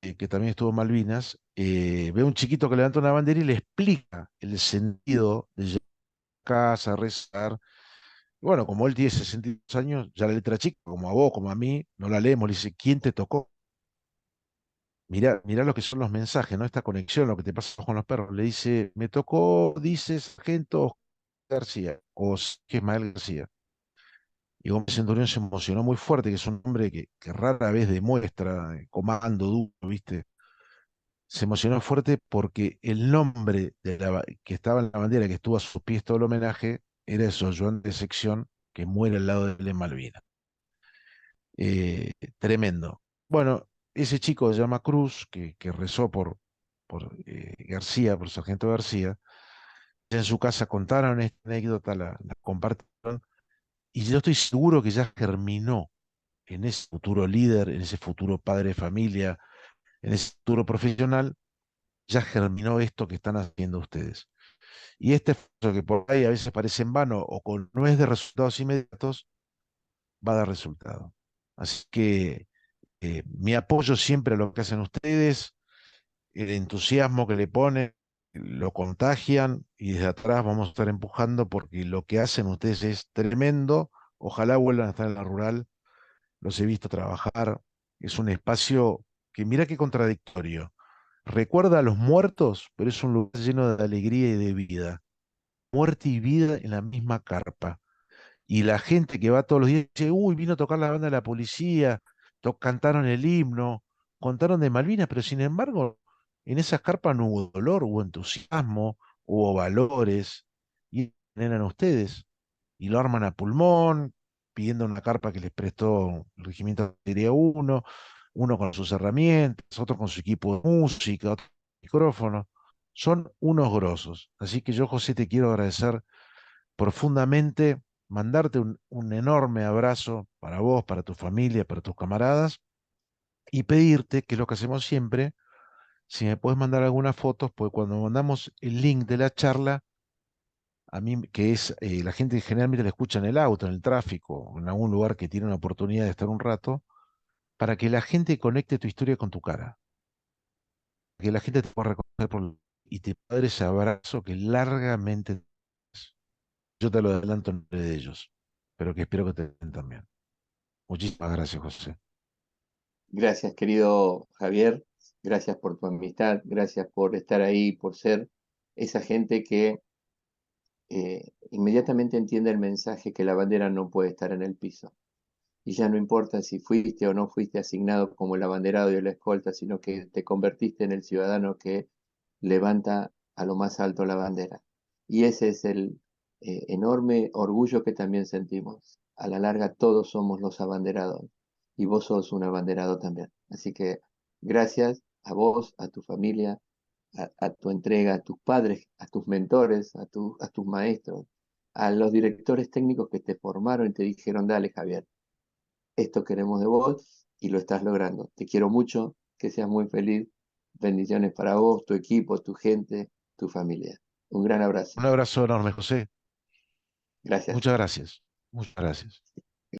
que también estuvo en Malvinas, ve a un chiquito que levanta una bandera y le explica el sentido de llegar a casa, a rezar. Y bueno, como él tiene 62 años, ya la letra chica, como a vos, como a mí, no la leemos, le dice, ¿quién te tocó? Mirá, mirá lo que son los mensajes, ¿no? Esta conexión, lo que te pasa con los perros. Le dice, me tocó, dice Sargento Oscar García, o Ismael García. Y Gómez Centurión se emocionó muy fuerte, que es un hombre que rara vez demuestra comando duro, ¿viste? Se emocionó fuerte porque el nombre que estaba en la bandera, que estuvo a sus pies todo el homenaje, era eso, Joan de Sección, que muere al lado de él en Malvinas. Tremendo. Bueno, ese chico se llama Cruz, que rezó por García, por Sargento García. En su casa contaron esta anécdota, la compartieron, y yo estoy seguro que ya germinó en ese futuro líder, en ese futuro padre de familia, en ese futuro profesional, ya germinó esto que están haciendo ustedes. Y este esfuerzo que por ahí a veces parece en vano o con no es de resultados inmediatos, va a dar resultado. Así que mi apoyo siempre a lo que hacen ustedes, el entusiasmo que le ponen, lo contagian y desde atrás vamos a estar empujando porque lo que hacen ustedes es tremendo. Ojalá vuelvan a estar en la rural, los he visto trabajar. Es un espacio que mira qué contradictorio. Recuerda a los muertos, pero es un lugar lleno de alegría y de vida. Muerte y vida en la misma carpa. Y la gente que va todos los días dice, uy, vino a tocar la banda de la policía, cantaron el himno, contaron de Malvinas, pero sin embargo, en esas carpas no hubo dolor, hubo entusiasmo, hubo valores, y eran ustedes. Y lo arman a pulmón, pidiendo una carpa que les prestó el Regimiento de Artillería 1, uno con sus herramientas, otro con su equipo de música, otro con micrófono. Son unos grosos. Así que yo, José, te quiero agradecer profundamente, mandarte un enorme abrazo para vos, para tu familia, para tus camaradas y pedirte, que es lo que hacemos siempre, si me puedes mandar algunas fotos, pues cuando mandamos el link de la charla, a mí, que es la gente generalmente la escucha en el auto, en el tráfico, en algún lugar que tiene una oportunidad de estar un rato, para que la gente conecte tu historia con tu cara, que la gente te pueda reconocer y te pueda dar ese abrazo que largamente yo te lo adelanto en nombre de ellos, pero que espero que te den también. Muchísimas gracias, José. Gracias, querido Javier. Gracias por tu amistad. Gracias por estar ahí, por ser esa gente que inmediatamente entiende el mensaje que la bandera no puede estar en el piso. Y ya no importa si fuiste o no fuiste asignado como el abanderado y la escolta, sino que te convertiste en el ciudadano que levanta a lo más alto la bandera. Y ese es el enorme orgullo que también sentimos. A la larga todos somos los abanderados y vos sos un abanderado también. Así que gracias a vos, a tu familia, a tu entrega, a tus padres, a tus mentores, a tus maestros, a los directores técnicos que te formaron y te dijeron, dale Javier, esto queremos de vos y lo estás logrando. Te quiero mucho, que seas muy feliz. Bendiciones para vos, tu equipo, tu gente, tu familia. Un gran abrazo. Un abrazo enorme, José. Gracias. Muchas gracias. Muchas gracias.